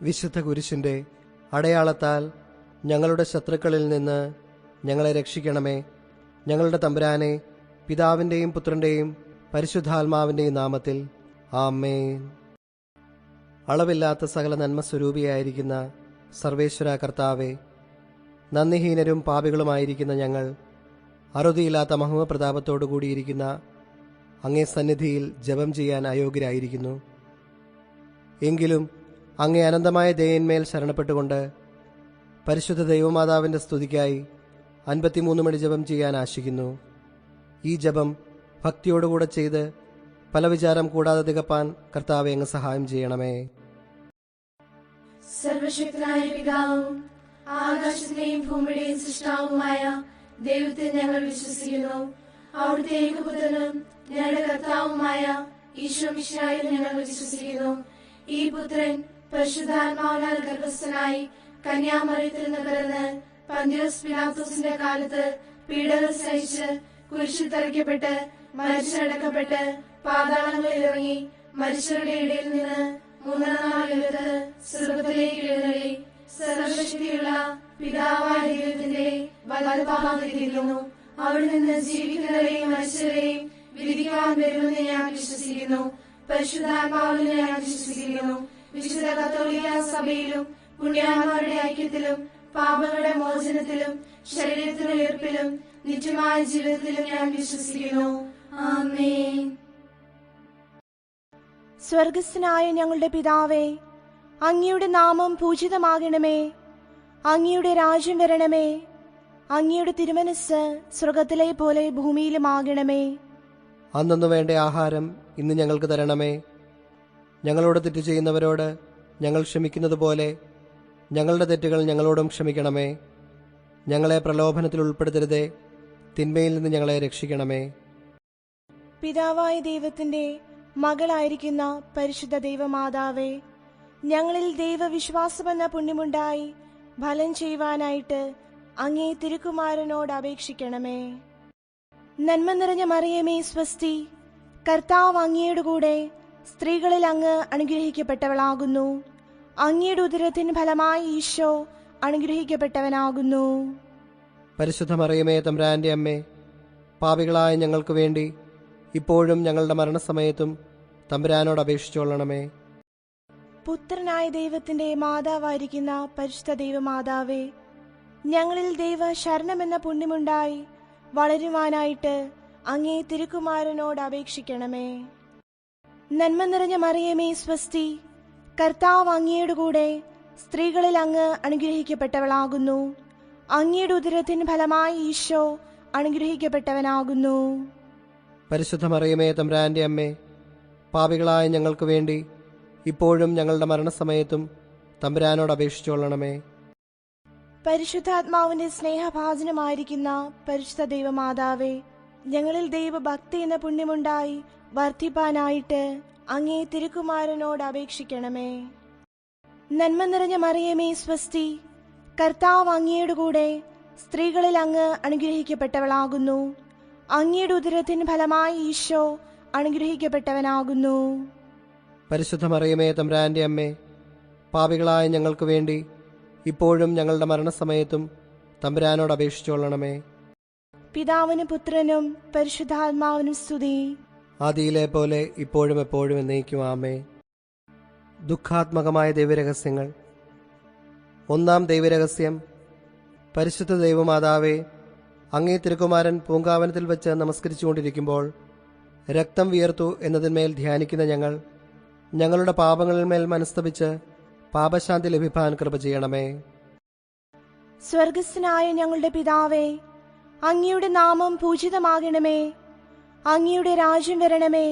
വിശുദ്ധ കുരിശിൻ്റെ അടയാളത്താൽ ഞങ്ങളുടെ ശത്രുക്കളിൽ നിന്ന് ഞങ്ങളെ രക്ഷിക്കണമേ. ഞങ്ങളുടെ തമ്പുരാനെ, പിതാവിൻ്റെയും പുത്രൻ്റെയും പരിശുദ്ധാത്മാവിൻ്റെയും നാമത്തിൽ ആമേൻ. അളവില്ലാത്ത സകല നന്മസ്വരൂപിയായിരിക്കുന്ന സർവേശ്വര കർത്താവെ, നന്ദിഹീനരും പാപികളുമായിരിക്കുന്ന ഞങ്ങൾ അറുതിയില്ലാത്ത മഹിമപ്രതാപത്തോടു കൂടിയിരിക്കുന്ന അങ്ങേ സന്നിധിയിൽ ജപം ചെയ്യാൻ അയോഗ്യരായിരിക്കുന്നു. എങ്കിലും അങ്ങേ അനന്തമായ ദയന്മേൽ ശരണപ്പെട്ടുകൊണ്ട് പരിശുദ്ധ ദൈവമാതാവിൻ്റെ സ്തുതിക്കായി 53 മണി ജപം ചെയ്യാൻ ആശിക്കുന്നു. ഈ ജപം ഭക്തിയോടുകൂടെ ചെയ്ത് പല വിചാരം കൂടാതെ തികപ്പാൻ കർത്താവെ അങ്ങ് സഹായം ചെയ്യണമേ. സർവശക്തനായ പിതാവും ആകാശത്തിന്റെയും ഭൂമിയുടെയും സൃഷ്ടാവുമായ ദൈവത്തെ ഞങ്ങൾ വിശ്വസിക്കുന്നു. അവിടുത്തെ ഏകപുത്രനും ഞങ്ങളുടെ കർത്താവുമായ ഈശോ മിശിഹായിൽ ഞങ്ങൾ വിശ്വസിക്കുന്നു. ഈ പുത്രൻ പരിശുദ്ധാത്മാവിനാൽ ഗർഭസ്ഥനായി കന്യാമറിയത്തിൽ നിന്ന് പിറന്ന് പന്തിയോസ് പിലാത്തോസിന്റെ കാലത്ത് പീഡകൾ സഹിച്ച് കുരിശിൽ തറയ്ക്കപ്പെട്ട് മരിച്ചടക്കപ്പെട്ട് പാതാളങ്ങളിൽ ഇറങ്ങി മരിച്ചവരുടെ ഇടയിൽ നിന്ന് മൂന്നാം നാൾ ഉയർത്ത് സ്വർഗ്ഗത്തിലേക്ക് എഴുന്നള്ളി സർവശക്തിയുള്ള പിതാവായ ദൈവത്തിന്റെ വലതുഭാഗത്തിരിക്കുന്നു. അവിടെ നിന്ന് ജീവിക്കുന്നവരെയും മരിച്ചവരെയും വിധിക്കാൻ വരുമെന്ന് ഞാൻ വിശ്വസിക്കുന്നു. പരിശുദ്ധാത്മാവിനെ ഞാൻ വിശ്വസിക്കുന്നു. വിശുദ്ധ കത്തോലിക്ക സഭയിലും പുണ്യാന്മാരുടെ ഐക്യത്തിലും പാപങ്ങളുടെ മോചനത്തിലും ശരീരത്തിന്റെ ഉയർപ്പിലും നിത്യമായ ജീവിതത്തിലും ഞാൻ വിശ്വസിക്കുന്നു. ആമേൻ. സ്വർഗസ്ഥനായ ഞങ്ങളുടെ പിതാവേ, അങ്ങയുടെ നാമം പൂജിതമാകണമേ. അങ്ങയുടെ രാജ്യം വരണമേ. അങ്ങയുടെ തിരുമനസ്സ് സ്വർഗത്തിലെ പോലെ ഭൂമിയിലുമാകണമേ. അന്നു വേണ്ട ആഹാരം ഇന്ന് ഞങ്ങൾക്ക് തരണമേ. ഞങ്ങളോട് തെറ്റ് ചെയ്യുന്നവരോട് ഞങ്ങൾ ക്ഷമിക്കുന്നത് പോലെ ഞങ്ങളുടെ തെറ്റുകൾ ഞങ്ങളോടും ക്ഷമിക്കണമേ. ഞങ്ങളെ പ്രലോഭനത്തിൽ ഉൾപ്പെടുത്തരുതേ, തിന്മയിൽ നിന്ന് ഞങ്ങളെ രക്ഷിക്കണമേ. പിതാവായ ദൈവത്തിന്റെ മകളായിരിക്കുന്ന പരിശുദ്ധ ദൈവമാതാവേ, ഞങ്ങളിൽ ദൈവവിശ്വാസമെന്ന പുണ്യമുണ്ടായി ഫലം ചെയ്യുവാനായിട്ട് അങ്ങേ തിരുക്കുമാരനോട് അപേക്ഷിക്കണമേ. നന്മ നിറഞ്ഞ മറിയമേ സ്വസ്തി, കർത്താവ് അങ്ങയുടെ കൂടെ സ്ത്രീകളിൽ അങ്ങ് അനുഗ്രഹിക്കപ്പെട്ടവളാകുന്നു. അങ്ങയുടെ ഉദരത്തിൻ ഫലമായി ഈശോ അനുഗ്രഹിക്കപ്പെട്ടവനാകുന്നു. പരിശുദ്ധ മറിയമേ തമ്പുരാന്റെ അമ്മേ, പാപികളായ ഞങ്ങൾക്ക് വേണ്ടി ഇപ്പോഴും ഞങ്ങളുടെ മരണസമയത്തും തമ്പുരാനോട് അപേക്ഷിച്ചുകൊള്ളണമേ. പുത്രനായ ദൈവത്തിന്റെ മാതാവായിരിക്കുന്ന പരിശുദ്ധ ദൈവമാതാവേ, ഞങ്ങളിൽ ദൈവ ശരണമെന്ന പുണ്യമുണ്ടായി വളരുവാനായിട്ട് അങ്ങേ തിരുക്കുമാരനോട് അപേക്ഷിക്കണമേ. നന്മ നിറഞ്ഞ മറിയമേ സ്വസ്തി, കർത്താവ് അങ്ങയുടെ കൂടെ സ്ത്രീകളിൽ അങ്ങ് അനുഗ്രഹിക്കപ്പെട്ടവളാകുന്നു. അങ്ങയുടെ ഉദരത്തിൻ ഫലമായി ഈശോ അനുഗ്രഹിക്കപ്പെട്ടവനാകുന്നു. പരിശുദ്ധ മറിയമേ തമ്പുരാന്റെ അമ്മേ, പാപികളായ ഞങ്ങൾക്ക് വേണ്ടി ഇപ്പോഴും ഞങ്ങളുടെ മരണസമയത്തും തമ്പുരാനോട് അപേക്ഷിച്ചുകൊള്ളണമേ. പരിശുദ്ധാത്മാവിന്റെ സ്നേഹഭാജനമായിരിക്കുന്ന പരിശുദ്ധ ദൈവമാതാവേ, ഞങ്ങളിൽ ദൈവഭക്തി എന്ന പുണ്യമുണ്ടായി വർദ്ധിപ്പാനായിട്ട് അങ്ങേ തിരുക്കുമാരനോട് അപേക്ഷിക്കണമേ. നന്മ നിറഞ്ഞ മറിയമേ സ്വസ്തി, കർത്താവ് അങ്ങയുടെ കൂടെ സ്ത്രീകളിൽ അങ്ങ് അനുഗ്രഹിക്കപ്പെട്ടവളാകുന്നു. അങ്ങയുടെ ഉദരത്തിൻ ഫലമായി ഈശോ അനുഗ്രഹിക്കപ്പെട്ടവനാകുന്നു. പരിശുദ്ധ മറിയമേ തമ്പുരാന്റെ അമ്മേ, പാപികളായ ഞങ്ങൾക്ക് വേണ്ടി ഇപ്പോഴും ഞങ്ങളുടെ മരണസമയത്തും തമ്പുരാനോട് അപേക്ഷിച്ചുകൊള്ളണമേ. പിതാവിനും പുത്രനും പരിശുദ്ധാത്മാവിനും സ്തുതി, ആദിയിലെ പോലെ ഇപ്പോഴും എപ്പോഴും എന്നേക്കും ആമേൻ. ദുഃഖാത്മകമായ ദൈവരഹസ്യങ്ങൾ. ഒന്നാം ദൈവരഹസ്യം. പരിശുദ്ധ ദൈവമാതാവേ, അങ്ങേ തിരുക്കുമാരൻ പൂങ്കാവനത്തിൽ വെച്ച് നമസ്കരിച്ചുകൊണ്ടിരിക്കുമ്പോൾ രക്തം വിയർത്തു എന്നതിന്മേൽ ധ്യാനിക്കുന്ന ഞങ്ങൾ ഞങ്ങളുടെ പാപങ്ങളിന്മേൽ മനസ്തപിച്ച് പാപശാന്തി ലഭിപ്പാൻ കൃപ ചെയ്യണമേ. സ്വർഗസ്ഥനായ ഞങ്ങളുടെ പിതാവേ, അങ്ങയുടെ നാമം പൂജിതമാകണമേ. അങ്ങയുടെ രാജ്യം വരണമേ.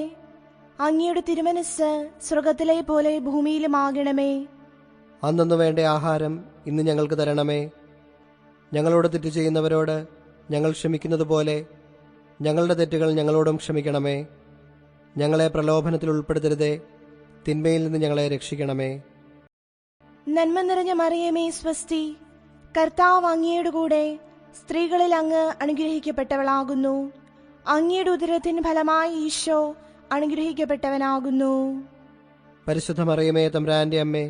അങ്ങയുടെ തിരുമനസ്സ് സ്വർഗത്തിലെ പോലെ ഭൂമിയിലുമാകണമേ. അന്നു വേണ്ട ആഹാരം ഇന്ന് ഞങ്ങൾക്ക് തരണമേ. ഞങ്ങളോട് തെറ്റ് ചെയ്യുന്നവരോട് ഞങ്ങൾ ക്ഷമിക്കുന്നത് പോലെ ഞങ്ങളുടെ തെറ്റുകൾ ഞങ്ങളോടും ക്ഷമിക്കണമേ. ഞങ്ങളെ പ്രലോഭനത്തിൽ ഉൾപ്പെടുത്തരുതേ, തിന്മയിൽ നിന്ന് ഞങ്ങളെ രക്ഷിക്കണമേ. നന്മ നിറഞ്ഞ മറിയമേ സ്വസ്തി, കർത്താവ് അങ്ങയുടെ കൂടെ സ്ത്രീകളിൽ അങ്ങ് അനുഗ്രഹിക്കപ്പെട്ടവളാകുന്നു. അങ്ങയുടെ ഉദരത്തിൻ ഫലമായി ഈശോ അനുഗ്രഹിക്കപ്പെട്ടവനാകുന്നു. പരിശുദ്ധ മറിയമേ തമ്പുരാന്റെ അമ്മേ,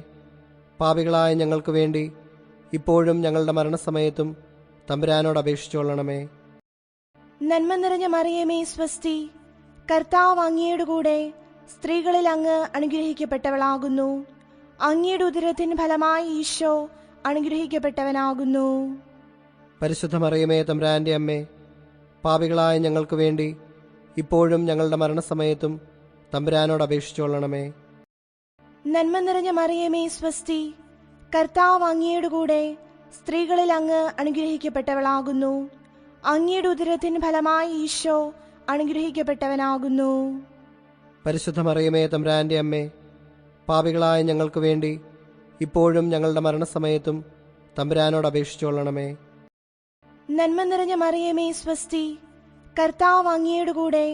പാപികളായ ഞങ്ങൾക്ക് വേണ്ടി ഇപ്പോഴും ഞങ്ങളുടെ മരണസമയത്തും തമ്പുരാനോട് അപേക്ഷിച്ചുകൊള്ളണമേ. നന്മ നിറഞ്ഞ മറിയമേ സ്വസ്തി, കർത്താവ് അങ്ങയുടെ കൂടെ സ്ത്രീകളിൽ അങ്ങ് അനുഗ്രഹിക്കപ്പെട്ടവളാകുന്നു. അങ്ങയുടെ ഉദരത്തിൻ ഫലമായി ഈശോ അനുഗ്രഹിക്കപ്പെട്ടവനാകുന്നു. പരിശുദ്ധ മറിയമേ തമ്പുരാന്റെ അമ്മേ, പാപികളായ ഞങ്ങൾക്ക് വേണ്ടി ഇപ്പോഴും ഞങ്ങളുടെ മരണസമയത്തും തമ്പുരാനോട് അപേക്ഷിച്ചുകൊള്ളണമേ. നന്മ നിറഞ്ഞ മറിയമേ സ്വസ്തി, കർത്താവ് അങ്ങയുടെ കൂടെ സ്ത്രീകളിൽ അങ്ങ് അനുഗ്രഹിക്കപ്പെട്ടവളാകുന്നു. അങ്ങയുടെ ഉദരത്തിൻ ഫലമായി ഈശോ അനുഗ്രഹിക്കപ്പെട്ടവനാകുന്നു. പരിശുദ്ധ മറിയമേ തമ്പുരാന്റെ അമ്മേ, പാപികളായ ഞങ്ങൾക്ക് വേണ്ടി ഇപ്പോഴും ഞങ്ങളുടെ മരണസമയത്തും തമ്പുരാനോട് അപേക്ഷിച്ചുകൊള്ളണമേ. നന്മ നിറഞ്ഞ മറിയമേ സ്വസ്തി, കർത്താവ് അങ്ങയുടെ കൂടെ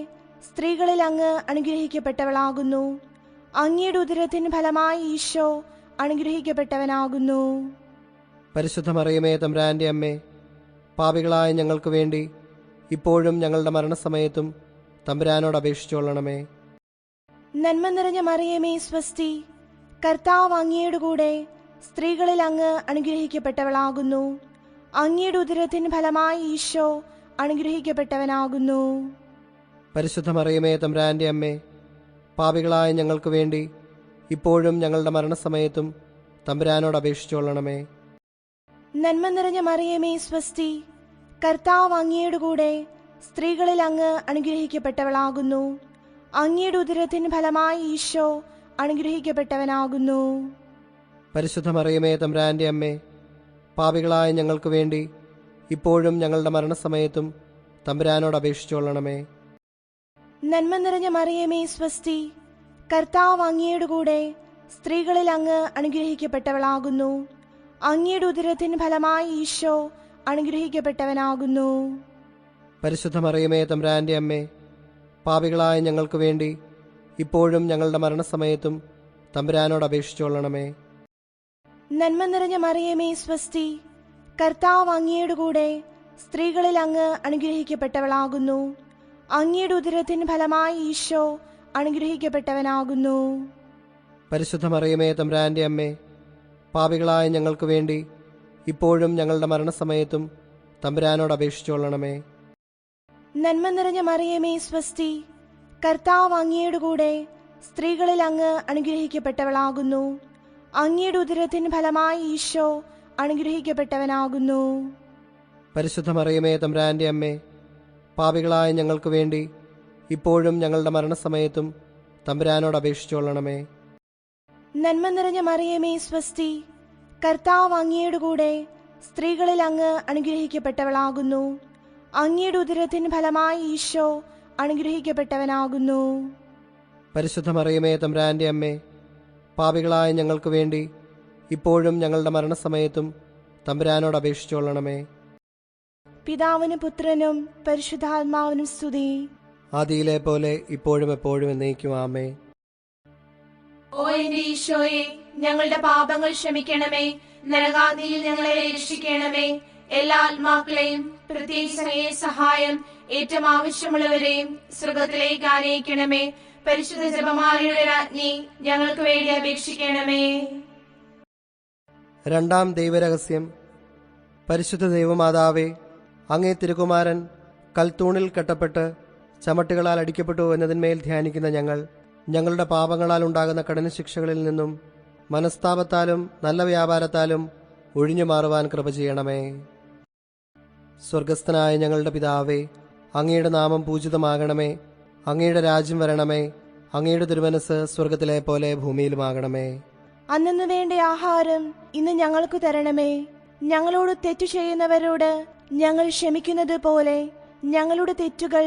സ്ത്രീകളിൽ അങ്ങ് അനുഗ്രഹിക്കപ്പെട്ടവളാകുന്നു. അങ്ങയുടെ ഉദരത്തിൻ ഫലമായി ഈശോ അനുഗ്രഹിക്കപ്പെട്ടവനാകുന്നു. പരിശുദ്ധ മറിയമേ തമ്പുരാന്റെ അമ്മേ, പാപികളായ ഞങ്ങൾക്ക് വേണ്ടി ഇപ്പോഴും ഞങ്ങളുടെ മരണസമയത്തും തമ്പുരാനോട് അപേക്ഷിച്ചുകൊള്ളണമേ. നന്മ നിറഞ്ഞ മറിയമേ സ്വസ്തി, കർത്താവ് അങ്ങയുടെ കൂടെ സ്ത്രീകളിൽ അങ്ങ് അനുഗ്രഹിക്കപ്പെട്ടവളാകുന്നു. അങ്ങയുടെ ഉദരത്തിൻ ഫലമായി ഈശോ അനുഗ്രഹിക്കപ്പെട്ടവനാകുന്നു. പരിശുദ്ധ മറിയമേ തമ്പുരാന്റെ അമ്മേ, പാപികളായ ഞങ്ങൾക്ക് വേണ്ടി ഇപ്പോഴും ഞങ്ങളുടെ മരണസമയത്തും തമ്പുരാനോട് അപേക്ഷിച്ചുകൊള്ളണമേ. നന്മ നിറഞ്ഞ മറിയമേ സ്വസ്തി, കർത്താവ് അങ്ങയുടെ കൂടെ സ്ത്രീകളിൽ അങ്ങ് അനുഗ്രഹിക്കപ്പെട്ടവളാകുന്നു. അങ്ങയുടെ ഉദരത്തിൻ ഫലമായി ഈശോ അനുഗ്രഹിക്കപ്പെട്ടവനാകുന്നു. പരിശുദ്ധ മറിയമേ തമ്പുരാന്റെ അമ്മേ, പാപികളായ ഞങ്ങൾക്ക് വേണ്ടി ഇപ്പോഴും ഞങ്ങളുടെ മരണസമയത്തും തമ്പുരാനോട് അപേക്ഷിച്ചുകൊള്ളണമേ. നന്മ നിറഞ്ഞ മറിയമേ സ്വസ്തി, കർത്താവ് അങ്ങയുടെ കൂടെ സ്ത്രീകളിൽ അങ്ങ് അനുഗ്രഹിക്കപ്പെട്ടവളാകുന്നു. അങ്ങയുടെ ഉദരത്തിൻ ഫലമായി ഈശോ അനുഗ്രഹിക്കപ്പെട്ടവനാകുന്നു. പരിശുദ്ധ മറിയമേ തമ്പുരാന്റെ അമ്മേ, പാപികളായ ഞങ്ങൾക്ക് വേണ്ടി ഇപ്പോഴും ഞങ്ങളുടെ മരണസമയത്തും തമ്പുരാനോട് അപേക്ഷിച്ചുകൊള്ളണമേ. നന്മ നിറഞ്ഞ മറിയമേ സ്വസ്തി, കർത്താവ് അങ്ങയുടെ കൂടെ സ്ത്രീകളിൽ അങ്ങ് അനുഗ്രഹിക്കപ്പെട്ടവളാകുന്നു. അങ്ങയുടെ ഉദരത്തിൻ ഫലമായി ഈശോ അനുഗ്രഹിക്കപ്പെട്ടവനാകുന്നു. പരിശുദ്ധ മറിയമേ തമ്പുരാന്റെ അമ്മേ, പാപികളായ ഞങ്ങൾക്ക് വേണ്ടി ഇപ്പോഴും ഞങ്ങളുടെ മരണസമയത്തും തമ്പുരാനോട് അപേക്ഷിച്ചുകൊള്ളണമേ. നന്മ നിറഞ്ഞ മറിയമേ സ്വസ്തി, കർത്താവ് അങ്ങയുടെ കൂടെ സ്ത്രീകളിൽ അങ്ങ് അനുഗ്രഹിക്കപ്പെട്ടവളാകുന്നു. അങ്ങയുടെ ഉദരത്തിൻ ഫലമായി ഈശോ അനുഗ്രഹിക്കപ്പെട്ടവനാകുന്നു. പരിശുദ്ധ മറിയമേ തമ്പുരാന്റെ അമ്മേ, പാപികളായ ഞങ്ങൾക്ക് വേണ്ടി ഇപ്പോഴും ഞങ്ങളുടെ മരണസമയത്തും തമ്പുരാനോട് അപേക്ഷിച്ചുകൊള്ളണമേ. നന്മ നിറഞ്ഞ മറിയമേ സ്വസ്തി, കർത്താവ് അങ്ങയുടെ കൂടെ സ്ത്രീകളിൽ അങ്ങ് അനുഗ്രഹിക്കപ്പെട്ടവളാകുന്നു. അങ്ങയുടെ ഉദരത്തിൻ ഫലമായി ഈശോ അനുഗ്രഹിക്കപ്പെട്ടവനാകുന്നു. പരിശുദ്ധ മറിയമേ തമ്പുരാന്റെ അമ്മേ, പാപികളായ ഞങ്ങൾക്ക് വേണ്ടി ഇപ്പോഴും ഞങ്ങളുടെ മരണസമയത്തും തമ്പുരാനോട് അപേക്ഷിച്ചുകൊള്ളണമേ. പിതാവിനും പുത്രനും പരിശുദ്ധാത്മാവിനും സ്തുതി. ആദിയിലെ പോലെ ഇപ്പോഴും എപ്പോഴും എന്നേക്കും ആമേൻ. ഓ എന്റെ ഈശോയെ, ഞങ്ങളുടെ പാപങ്ങൾ ക്ഷമിക്കണമേ. നരകാഗ്നിയിൽ ഞങ്ങളെ രക്ഷിക്കണമേ. എല്ലാ ആത്മാക്കളെയും പ്രത്യേകിച്ച് അങ്ങേ സഹായം ഏറ്റവും ആവശ്യമുള്ളവരെയും സ്വർഗത്തിലേക്ക് ആനയിക്കണമേ. പരിശുദ്ധ ജപമാലയുടെ രാജ്ഞി, ഞങ്ങൾക്ക് വേണ്ടി അപേക്ഷിക്കണമേ. രണ്ടാം ദൈവരഹസ്യം. പരിശുദ്ധ ദൈവമാതാവേ, അങ്ങേ തിരുകുമാരൻ കൽത്തൂണിൽ കെട്ടപ്പെട്ട് ചമട്ടുകളാൽ അടിക്കപ്പെട്ടു എന്നതിന്മേൽ ധ്യാനിക്കുന്ന ഞങ്ങളുടെ പാപങ്ങളാൽ ഉണ്ടാകുന്ന കഠിന ശിക്ഷകളിൽ നിന്നും മനസ്താപത്താലും നല്ല വ്യാപാരത്താലും ഒഴിഞ്ഞു മാറുവാൻ കൃപ ചെയ്യണമേ. സ്വർഗസ്ഥനായ ഞങ്ങളുടെ പിതാവേ, അങ്ങയുടെ നാമം പൂജിതമാകണമേ. അങ്ങയുടെ രാജ്യം വരണമേ. അങ്ങയുടെ തിരുമനസ് സ്വർഗത്തിലെ പോലെ ഭൂമിയിലുമാകണമേ. അന്നു വേണ്ട ആഹാരം ഇന്ന് ഞങ്ങൾക്ക് തരണമേ. ഞങ്ങളോട് തെറ്റു ചെയ്യുന്നവരോട് ഞങ്ങൾ ക്ഷമിക്കുന്നത് പോലെ ഞങ്ങളുടെ തെറ്റുകൾ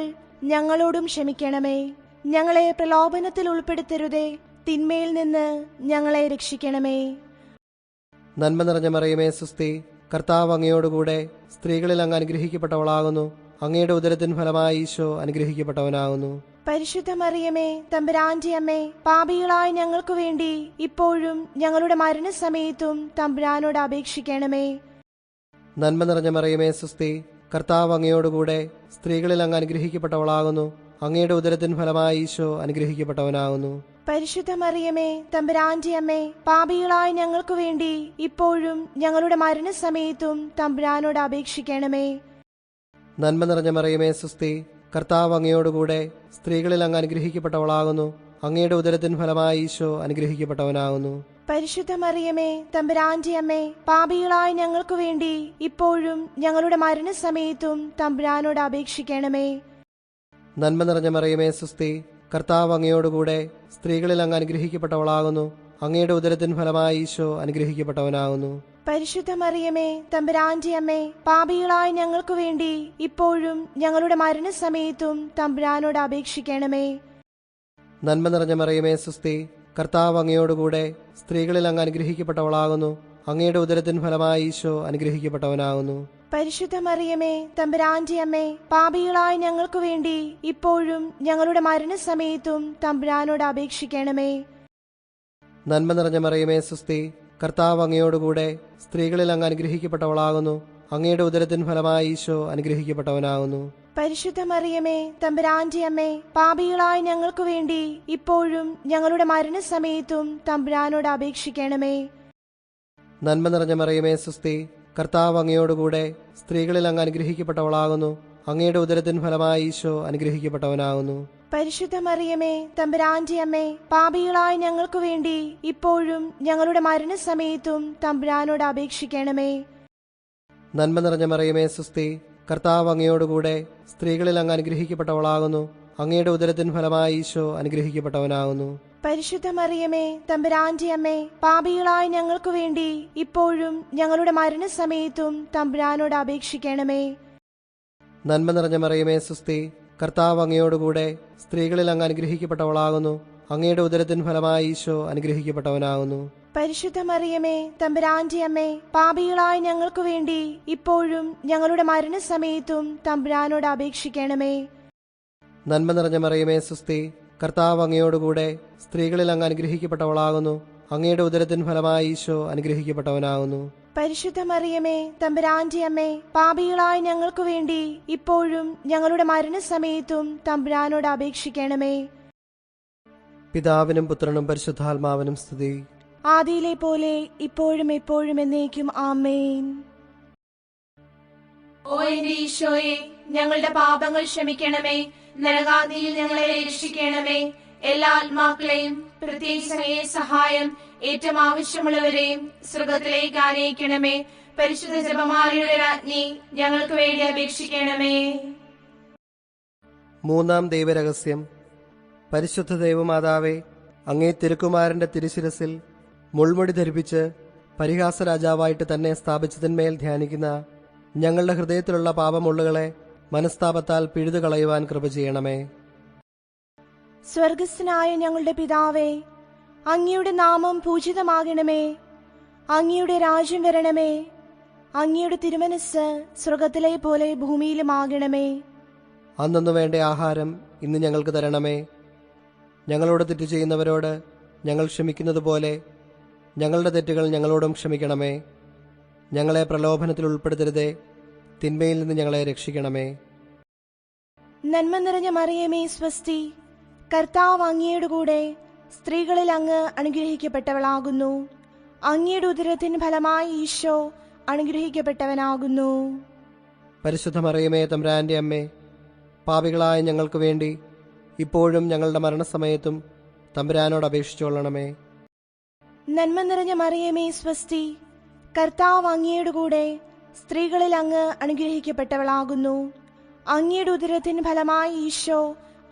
ഞങ്ങളോടും ക്ഷമിക്കണമേ. ഞങ്ങളെ പ്രലോഭനത്തിൽ ഉൾപ്പെടുത്തരുതേ, തിന്മയിൽ നിന്ന് ഞങ്ങളെ രക്ഷിക്കണമേ. നന്മ നിറഞ്ഞ മറിയമേ സുസ്തി, കർത്താവ് അങ്ങയോടുകൂടെ സ്ത്രീകളിൽ അങ്ങ് അനുഗ്രഹിക്കപ്പെട്ടവളാകുന്നു. അങ്ങയുടെ ഉദരത്തിൻ ഫലമായി ഈശോ അനുഗ്രഹിക്കപ്പെട്ടവനാകുന്നു. പരിശുദ്ധ മറിയമേ തമ്പുരാന്റെ അമ്മേ, പാപികളായ ഞങ്ങൾക്ക് വേണ്ടി ഇപ്പോഴും ഞങ്ങളുടെ മരണസമയത്തും തമ്പുരാനോട് അപേക്ഷിക്കണമേ. നന്മ നിറഞ്ഞ മറിയമേ സുസ്തി, കർത്താവ് അങ്ങയോടുകൂടെ സ്ത്രീകളിൽ അങ്ങ് അനുഗ്രഹിക്കപ്പെട്ടവളാകുന്നു. അങ്ങയുടെ ഉദരത്തിൻ ഫലമായി ഈശോ അനുഗ്രഹിക്കപ്പെട്ടവനാകുന്നു. പരിശുദ്ധ മറിയമേ തമ്പുരാന്റെ അമ്മേ, പാപികളായ ഞങ്ങൾക്ക് വേണ്ടി ഇപ്പോഴും ഞങ്ങളുടെ മരണസമയത്തും തമ്പുരാനോട് അപേക്ഷിക്കണമേ. നന്മ നിറഞ്ഞ മറിയമേ സുസ്തി, കർത്താവ് അങ്ങയോടുകൂടെ സ്ത്രീകളിൽ അങ്ങ് അനുഗ്രഹിക്കപ്പെട്ടവളാകുന്നു. അങ്ങയുടെ ഉദരത്തിൻ ഫലമായി ഈശോ അനുഗ്രഹിക്കപ്പെട്ടവനാകുന്നു. പരിശുദ്ധ മറിയമേ തമ്പുരാന്റെ അമ്മേ, പാപികളായ ഞങ്ങൾക്ക് വേണ്ടി ഇപ്പോഴും ഞങ്ങളുടെ മരണസമയത്തും തമ്പുരാനോട് അപേക്ഷിക്കണമേ. നന്മ നിറഞ്ഞ മറിയമേ സുസ്തി, കർത്താവ് അങ്ങയോടുകൂടെ സ്ത്രീകളിൽ അങ്ങ് അനുഗ്രഹിക്കപ്പെട്ടവളാകുന്നു. അങ്ങയുടെ ഉദരത്തിൻ ഫലമായി ഈശോ അനുഗ്രഹിക്കപ്പെട്ടവനാകുന്നു. പരിശുദ്ധ മറിയമേ തമ്പുരാന്റെ അമ്മേ, പാപികളായ ഞങ്ങൾക്ക് വേണ്ടി ഇപ്പോഴും ഞങ്ങളുടെ മരണസമയത്തും തമ്പുരാനോട് അപേക്ഷിക്കണമേ. നന്മ നിറഞ്ഞ മറിയമേ സുസ്തി, കർത്താവ് അങ്ങയോടുകൂടെ സ്ത്രീകളിൽ അങ്ങ് അനുഗ്രഹിക്കപ്പെട്ടവളാകുന്നു. അങ്ങയുടെ ഉദരത്തിൻ ഫലമായി ഈശോ അനുഗ്രഹിക്കപ്പെട്ടവനാകുന്നു. പരിശുദ്ധ മറിയമേ തമ്പുരാന്റെ അമ്മേ, പാപികളായ ഞങ്ങൾക്ക് വേണ്ടി ഇപ്പോഴും ഞങ്ങളുടെ മരണസമയത്തും തമ്പുരാനോട് അപേക്ഷിക്കണമേ. നന്മ നിറഞ്ഞ മറിയമേ സുസ്തി, കർത്താവ് അങ്ങയോടുകൂടെ സ്ത്രീകളിൽ അങ്ങ് അനുഗ്രഹിക്കപ്പെട്ടവളാകുന്നു. അങ്ങയുടെ ഉദരത്തിൻ ഫലമായി ഈശോ അനുഗ്രഹിക്കപ്പെട്ടവനാകുന്നു. പരിശുദ്ധ മറിയമേ തമ്പുരാന്റെ അമ്മേ, പാപികളായ ഞങ്ങൾക്ക് വേണ്ടി ഇപ്പോഴും ഞങ്ങളുടെ മരണസമയത്തും തമ്പുരാനോട് അപേക്ഷിക്കണമേ. നന്മ നിറഞ്ഞ മറിയമേ സുസ്തി, കർത്താവ് അങ്ങയോടുകൂടെ സ്ത്രീകളിൽ അങ്ങ് അനുഗ്രഹിക്കപ്പെട്ടവളാകുന്നു. അങ്ങയുടെ ഉദരത്തിൻ ഫലമായി ഈശോ അനുഗ്രഹിക്കപ്പെട്ടവനാകുന്നു. പരിശുദ്ധ മറിയമേ തമ്പുരാന്റെ അമ്മേ, പാപികളായ ഞങ്ങൾക്ക് വേണ്ടി ഇപ്പോഴും ഞങ്ങളുടെ മരണസമയത്തും തമ്പുരാനോട് അപേക്ഷിക്കണമേ. നന്മ നിറഞ്ഞ മറിയമേ സുസ്തി, കർത്താവ് അങ്ങയോടുകൂടെ സ്ത്രീകളിൽ അങ്ങ് അനുഗ്രഹിക്കപ്പെട്ടവളാകുന്നു. അങ്ങയുടെ ഉദരത്തിൻ ഫലമായി ഈശോ അനുഗ്രഹിക്കപ്പെട്ടവനാകുന്നു. പരിശുദ്ധ മറിയമേ തമ്പുരാന്റെ അമ്മേ, പാപികളായ ഞങ്ങൾക്ക് വേണ്ടി ഇപ്പോഴും ഞങ്ങളുടെ മരണസമയത്തും തമ്പുരാനോട് അപേക്ഷിക്കണമേ. നന്മ നിറഞ്ഞ മറിയമേ സുസ്തി, കർത്താവ് അങ്ങയോടുകൂടെ സ്ത്രീകളിൽ അങ്ങ് അനുഗ്രഹിക്കപ്പെട്ടവളാകുന്നു. അങ്ങയുടെ ഉദരത്തിൻ ഫലമായി ഈശോ അനുഗ്രഹിക്കപ്പെട്ടവനാകുന്നു. പരിശുദ്ധ മറിയമേ തമ്പുരാന്റെ അമ്മേ, പാപികളായ ഞങ്ങൾക്ക് വേണ്ടി ഇപ്പോഴും ഞങ്ങളുടെ മരണസമയത്തും തമ്പുരാനോട് അപേക്ഷിക്കണമേ. നന്മ നിറഞ്ഞ മറിയമേ സുസ്തി, കർത്താവ് അങ്ങയോടുകൂടെ സ്ത്രീകളിൽ അങ്ങ് അനുഗ്രഹിക്കപ്പെട്ടവളാകുന്നു. അങ്ങയുടെ ഉദരത്തിൻ ഫലമായി ഈശോ അനുഗ്രഹിക്കപ്പെട്ടവനാകുന്നു. പരിശുദ്ധ മറിയമേ തമ്പുരാന്റെ അമ്മേ, പാപികളായ ഞങ്ങൾക്ക് വേണ്ടി ഇപ്പോഴും ഞങ്ങളുടെ മരണസമയത്തും തമ്പുരാനോട് അപേക്ഷിക്കണമേ. പിതാവിനും പുത്രനും പരിശുദ്ധാത്മാവിനും സ്തുതി. ആദിയിലെ പോലെ ഇപ്പോഴും എപ്പോഴും എന്നേക്കും ആമേൻ. ഓ എന്റെ ഈശോയെ, ഞങ്ങളുടെ പാപങ്ങൾ ക്ഷമിക്കണമേ. നരകാഗ്നിയിൽ ഞങ്ങളെ രക്ഷിക്കണമേ. എല്ലാ ആത്മാക്കളെയും പ്രത്യേകിച്ച് അങ്ങയെ സഹായം ഏറ്റവും ആവശ്യമുള്ളവരെയും സ്വർഗത്തിലേക്ക് ആനയിക്കണമേ. പരിശുദ്ധ ജപമാലയുടെ രാജ്ഞി, ഞങ്ങൾക്ക് വേണ്ടി അപേക്ഷിക്കണമേ. മൂന്നാം ദൈവരഹസ്യം. പരിശുദ്ധ ദൈവമാതാവേ, അങ്ങേ തിരുക്കുമാരന്റെ തിരുശിരസിൽ മുൾമുടി ധരിപ്പിച്ച് പരിഹാസ രാജാവായിട്ട് തന്നെ സ്ഥാപിച്ചതിന്മേൽ ധ്യാനിക്കുന്ന ഞങ്ങളുടെ ഹൃദയത്തിലുള്ള പാപമുള്ളുകളെ മനസ്താപത്താൽ പിഴുതുകളയുവാൻ കൃപ ചെയ്യണമേ. സ്വർഗസ്ഥനായ ഞങ്ങളുടെ പിതാവേ, അങ്ങയുടെ നാമം പൂജിതമാകണമേ. അങ്ങയുടെ രാജ്യം വരണമേ. അങ്ങയുടെ തിരുമനസ് സ്വർഗത്തിലെ പോലെ ഭൂമിയിലുമാകണമേ. അന്നു വേണ്ട ആഹാരം ഇന്ന് ഞങ്ങൾക്ക് തരണമേ. ഞങ്ങളോട് തെറ്റ് ചെയ്യുന്നവരോട് ഞങ്ങൾ ക്ഷമിക്കുന്നത് പോലെ ഞങ്ങളുടെ തെറ്റുകൾ ഞങ്ങളോടും ക്ഷമിക്കണമേ. ഞങ്ങളെ പ്രലോഭനത്തിൽ ഉൾപ്പെടുത്തരുതേ, തിന്മയിൽ നിന്ന് ഞങ്ങളെ രക്ഷിക്കണമേ. നന്മ നിറഞ്ഞ മറിയമേ സ്വസ്തി, കർത്താവ് അങ്ങയുടെ കൂടെ സ്ത്രീകളിൽ അങ്ങ് അനുഗ്രഹിക്കപ്പെട്ടവളാകുന്നു. അങ്ങയുടെ ഉദരത്തിൻ ഫലമായി ഈശോ അനുഗ്രഹിക്കപ്പെട്ടവനാകുന്നു. പരിശുദ്ധ മറിയമേ തമ്പുരാന്റെ അമ്മേ, പാപികളായ ഞങ്ങൾക്ക് വേണ്ടി ഇപ്പോഴും ഞങ്ങളുടെ മരണസമയത്തും തമ്പുരാനോട് അപേക്ഷിച്ചുകൊള്ളണമേ. നന്മ നിറഞ്ഞ മറിയമേ സ്വസ്തി, കർത്താവ് അങ്ങയുടെ കൂടെ സ്ത്രീകളിൽ അങ്ങ് അനുഗ്രഹിക്കപ്പെട്ടവളാകുന്നു. അങ്ങയുടെ ഉദരത്തിൻ ഫലമായി ഈശോ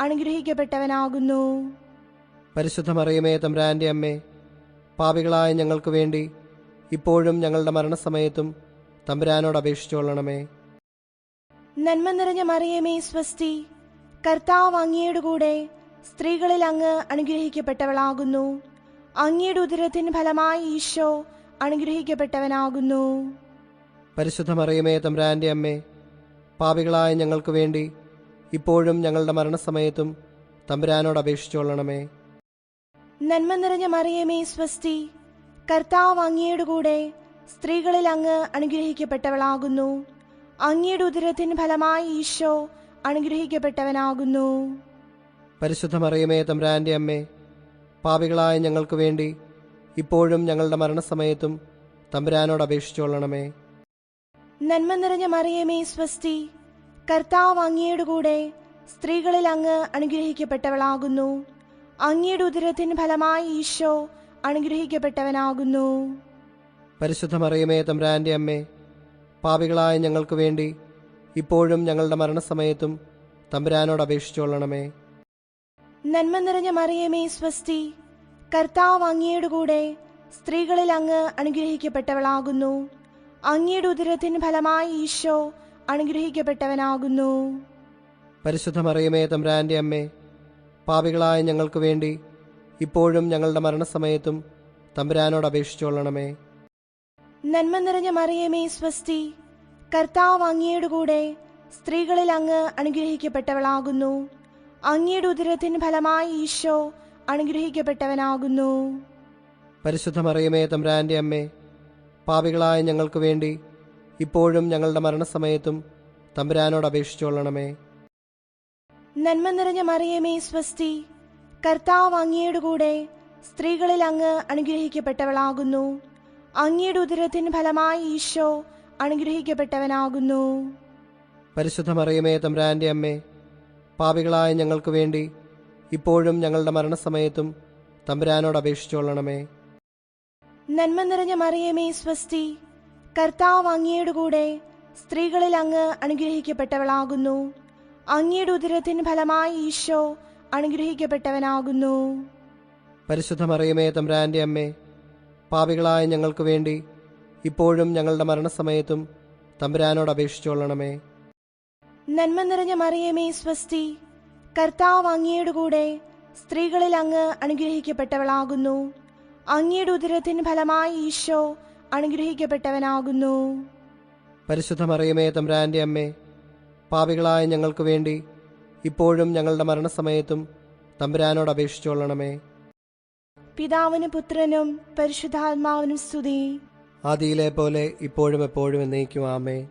അനുഗ്രഹിക്കപ്പെട്ടവനാകുന്നു. പരിശുദ്ധ മറിയമേ തമ്പുരാന്റെ അമ്മേ, പാപികളായ ഞങ്ങൾക്ക് വേണ്ടി ഇപ്പോഴും ഞങ്ങളുടെ മരണസമയത്തും തമ്പുരാനോട് അപേക്ഷിച്ചുകൊള്ളണമേ. നന്മ നിറഞ്ഞ മറിയമേ സ്വസ്തി, കർത്താവ് അങ്ങയുടെ കൂടെ സ്ത്രീകളിൽ അങ്ങ് അനുഗ്രഹിക്കപ്പെട്ടവളാകുന്നു. അങ്ങയുടെ ഉദരത്തിൻ ഫലമായി ഈശോ അനുഗ്രഹിക്കപ്പെട്ടവനാകുന്നു. പരിശുദ്ധ മറിയമേ തമ്പുരാന്റെ അമ്മേ, പാപികളായ ഞങ്ങൾക്ക് വേണ്ടി ഇപ്പോഴും ഞങ്ങളുടെ മരണസമയത്തും തമ്പുരാനോട് അപേക്ഷിച്ചുകൊള്ളണമേ. നന്മ നിറഞ്ഞ മറിയമേ സ്വസ്തി, കർത്താവ് അങ്ങയുടെ കൂടെ സ്ത്രീകളിൽ അങ്ങ് അനുഗ്രഹിക്കപ്പെട്ടവളാകുന്നു. അങ്ങയുടെ ഉദരത്തിൻ ഫലമായി ഈശോ അനുഗ്രഹിക്കപ്പെട്ടവനാകുന്നു. പരിശുദ്ധ മറിയമേ തമ്പുരാന്റെ അമ്മേ, പാപികളായ ഞങ്ങൾക്ക് വേണ്ടി ഇപ്പോഴും ഞങ്ങളുടെ മരണസമയത്തും തമ്പുരാനോട് അപേക്ഷിച്ചുകൊള്ളണമേ. നന്മ നിറഞ്ഞ മറിയമേ സ്വസ്തി, കർത്താവ് അങ്ങയുടെ കൂടെ സ്ത്രീകളിൽ അങ്ങ് അനുഗ്രഹിക്കപ്പെട്ടവളാകുന്നു. അങ്ങയുടെ ഉദരത്തിൻ ഫലമായി ഈശോ അനുഗ്രഹിക്കപ്പെട്ടവനാകുന്നു. പരിശുദ്ധ മറിയമേ തമ്പുരാന്റെ അമ്മേ, പാപികളായ ഞങ്ങൾക്ക് വേണ്ടി ഇപ്പോഴും ഞങ്ങളുടെ മരണസമയത്തും തമ്പുരാനോട് അപേക്ഷിച്ചുകൊള്ളണമേ. നന്മ നിറഞ്ഞ മറിയമേ സ്വസ്തി, കർത്താവ് അങ്ങയുടെ കൂടെ സ്ത്രീകളിൽ അങ്ങ് അനുഗ്രഹിക്കപ്പെട്ടവളാകുന്നു. അങ്ങയുടെ ഉദരത്തിൻ ഫലമായി ഈശോ അനുഗ്രഹിക്കപ്പെട്ടവനാകുന്നു. പരിശുദ്ധ മറിയമേ തമ്പുരാന്റെ അമ്മേ, പാപികളായ ഞങ്ങൾക്ക് വേണ്ടി ഇപ്പോഴും ഞങ്ങളുടെ മരണസമയത്തും തമ്പുരാനോട് അപേക്ഷിച്ചുകൊള്ളണമേ. നന്മ നിറഞ്ഞ മറിയമേ സ്വസ്തി, കർത്താവ് അങ്ങയുടെ കൂടെ സ്ത്രീകളിൽ അങ്ങ് അനുഗ്രഹിക്കപ്പെട്ടവളാകുന്നു. അങ്ങയുടെ ഉദരത്തിൻ ഫലമായി ഈശോ അനുഗ്രഹിക്കപ്പെട്ടവനാകുന്നു. പരിശുദ്ധ മറിയമേ തമ്പുരാന്റെ അമ്മേ, പാപികളായ ഞങ്ങൾക്ക് വേണ്ടി ഇപ്പോഴും ഞങ്ങളുടെ മരണസമയത്തും തമ്പുരാനോട് അപേക്ഷിച്ചുകൊള്ളണമേ. നന്മ നിറഞ്ഞ മറിയമേ സ്വസ്തി, കർത്താവ് അങ്ങയുടെ കൂടെ സ്ത്രീകളിൽ അങ്ങ് അനുഗ്രഹിക്കപ്പെട്ടവളാകുന്നു. അങ്ങയുടെ ഉദരത്തിൻ ഫലമായി ഈശോ അനുഗ്രഹിക്കപ്പെട്ടവനാകുന്നു. പരിശുദ്ധ മറിയമേ തമ്പുരാന്റെ അമ്മേ, പാപികളായ ഞങ്ങൾക്ക് വേണ്ടി ഇപ്പോഴും ഞങ്ങളുടെ മരണസമയത്തും തമ്പുരാനോട് അപേക്ഷിച്ചുകൊള്ളണമേ. നന്മ നിറഞ്ഞ മറിയമേ സ്വസ്തി, കർത്താവ് അങ്ങയുടെ കൂടെ സ്ത്രീകളിൽ അങ്ങ് അനുഗ്രഹിക്കപ്പെട്ടവളാകുന്നു. അങ്ങയുടെ ഉദരത്തിൻ ഫലമായി ഈശോ അനുഗ്രഹിക്കപ്പെട്ടവനാകുന്നു. പരിശുദ്ധ മറിയമേ തമ്പുരാന്റെ അമ്മേ, പാപികളായ ഞങ്ങൾക്ക് വേണ്ടി ഇപ്പോഴും ഞങ്ങളുടെ മരണസമയത്തും തമ്പുരാനോട് അപേക്ഷിച്ചുകൊള്ളണമേ. നന്മ നിറഞ്ഞ മറിയമേ സ്വസ്തി, കർത്താവ് അങ്ങയുടെ കൂടെ സ്ത്രീകളിൽ അങ്ങ് അനുഗ്രഹിക്കപ്പെട്ടവളാകുന്നു. അങ്ങയുടെ ഉദരത്തിൻ ഫലമായി ഈശോ അനുഗ്രഹിക്കപ്പെട്ടവനാകുന്നു. പരിശുദ്ധ മറിയമേ തമ്പുരാന്റെ അമ്മേ, പാപികളായ ഞങ്ങൾക്ക് വേണ്ടി ഇപ്പോഴും ഞങ്ങളുടെ മരണസമയത്തും തമ്പുരാനോട് അപേക്ഷിച്ചുകൊള്ളണമേ. പിതാവിനും പുത്രനും പരിശുദ്ധാത്മാവിനും സ്തുതി. ആദിയിലെ പോലെ ഇപ്പോഴും എപ്പോഴും എന്നേക്കും ആമേൻ.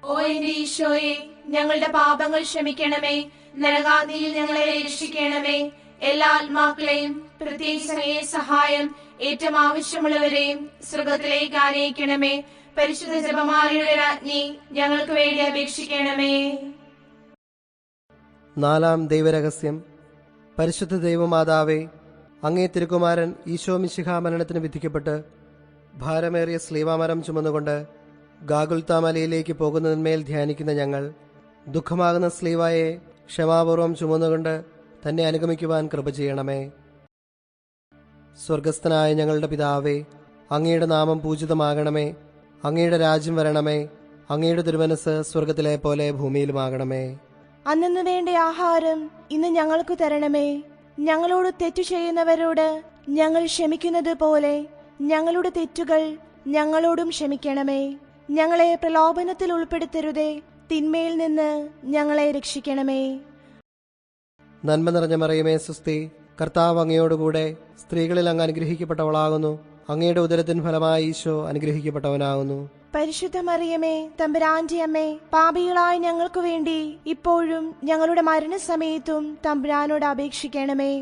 ഓ എന്റെ ഈശോയെ, ഞങ്ങളുടെ പാപങ്ങൾ ക്ഷമിക്കണമേ. നരകാഗ്നിയിൽ ഞങ്ങളെ രക്ഷിക്കണമേ. എല്ലാ ആത്മാക്കളെയും പ്രത്യേകിച്ച് സഹായം ഏറ്റവും ആവശ്യമുള്ളവരെയും സ്വർഗത്തിലേക്ക് ആനയിക്കണമേ. പരിശുദ്ധ ജപമാലയുടെ രാജ്ഞി, ഞങ്ങൾക്ക് വേണ്ടി അപേക്ഷിക്കണമേ. നാലാം ദൈവരഹസ്യം. പരിശുദ്ധ ദൈവമാതാവേ, അങ്ങേ തിരുക്കുമാരൻ ഈശോ മിശിഹാ മരണത്തിന് വിധിക്കപ്പെട്ട് ഭാരമേറിയ സ്ലീവാമരം ചുമന്നുകൊണ്ട് ഗാഗുൽത്താ മലയിലേക്ക് പോകുന്നതിന്മേൽ ധ്യാനിക്കുന്ന ഞങ്ങൾ ദുഃഖമാകുന്ന സ്ലീവായെ ക്ഷമാപൂർവം ചുമന്നുകൊണ്ട് തന്നെ അനുഗമിക്കുവാൻ കൃപ ചെയ്യണമേ. സ്വർഗസ്ഥനായ ഞങ്ങളുടെ പിതാവേ, അങ്ങയുടെ നാമം പൂജിതമാകണമേ. അങ്ങയുടെ രാജ്യം വരണമേ. അങ്ങയുടെ തിരുമനസ് സ്വർഗത്തിലെ പോലെ ഭൂമിയിലുമാകണമേ. അന്നു വേണ്ട ആഹാരം ഇന്ന് ഞങ്ങൾക്ക് തരണമേ. ഞങ്ങളോട് തെറ്റു ചെയ്യുന്നവരോട് ഞങ്ങൾ ക്ഷമിക്കുന്നത് പോലെ ഞങ്ങളുടെ തെറ്റുകൾ ഞങ്ങളോടും ക്ഷമിക്കണമേ. ഞങ്ങളെ പ്രലോഭനത്തിൽ ഉൾപ്പെടുത്തരുതേ, തിന്മയിൽ നിന്ന് ഞങ്ങളെ രക്ഷിക്കണമേ. നന്മ നിറഞ്ഞ മറിയമേ സുസ്തി, കർത്താവ് അങ്ങയോടുകൂടെ സ്ത്രീകളിൽ അങ്ങ് അനുഗ്രഹിക്കപ്പെട്ടവളാകുന്നു. അങ്ങയുടെ ഉദരത്തിൻ ഫലമായി ഈശോ അനുഗ്രഹിക്കപ്പെട്ടവനാകുന്നു. പരിശുദ്ധ മറിയമേ തമ്പുരാന്റെ അമ്മേ, പാപികളായ ഞങ്ങൾക്ക് വേണ്ടി ഇപ്പോഴും ഞങ്ങളുടെ മരണസമയത്തും തമ്പുരാനോട് അപേക്ഷിക്കണമേ.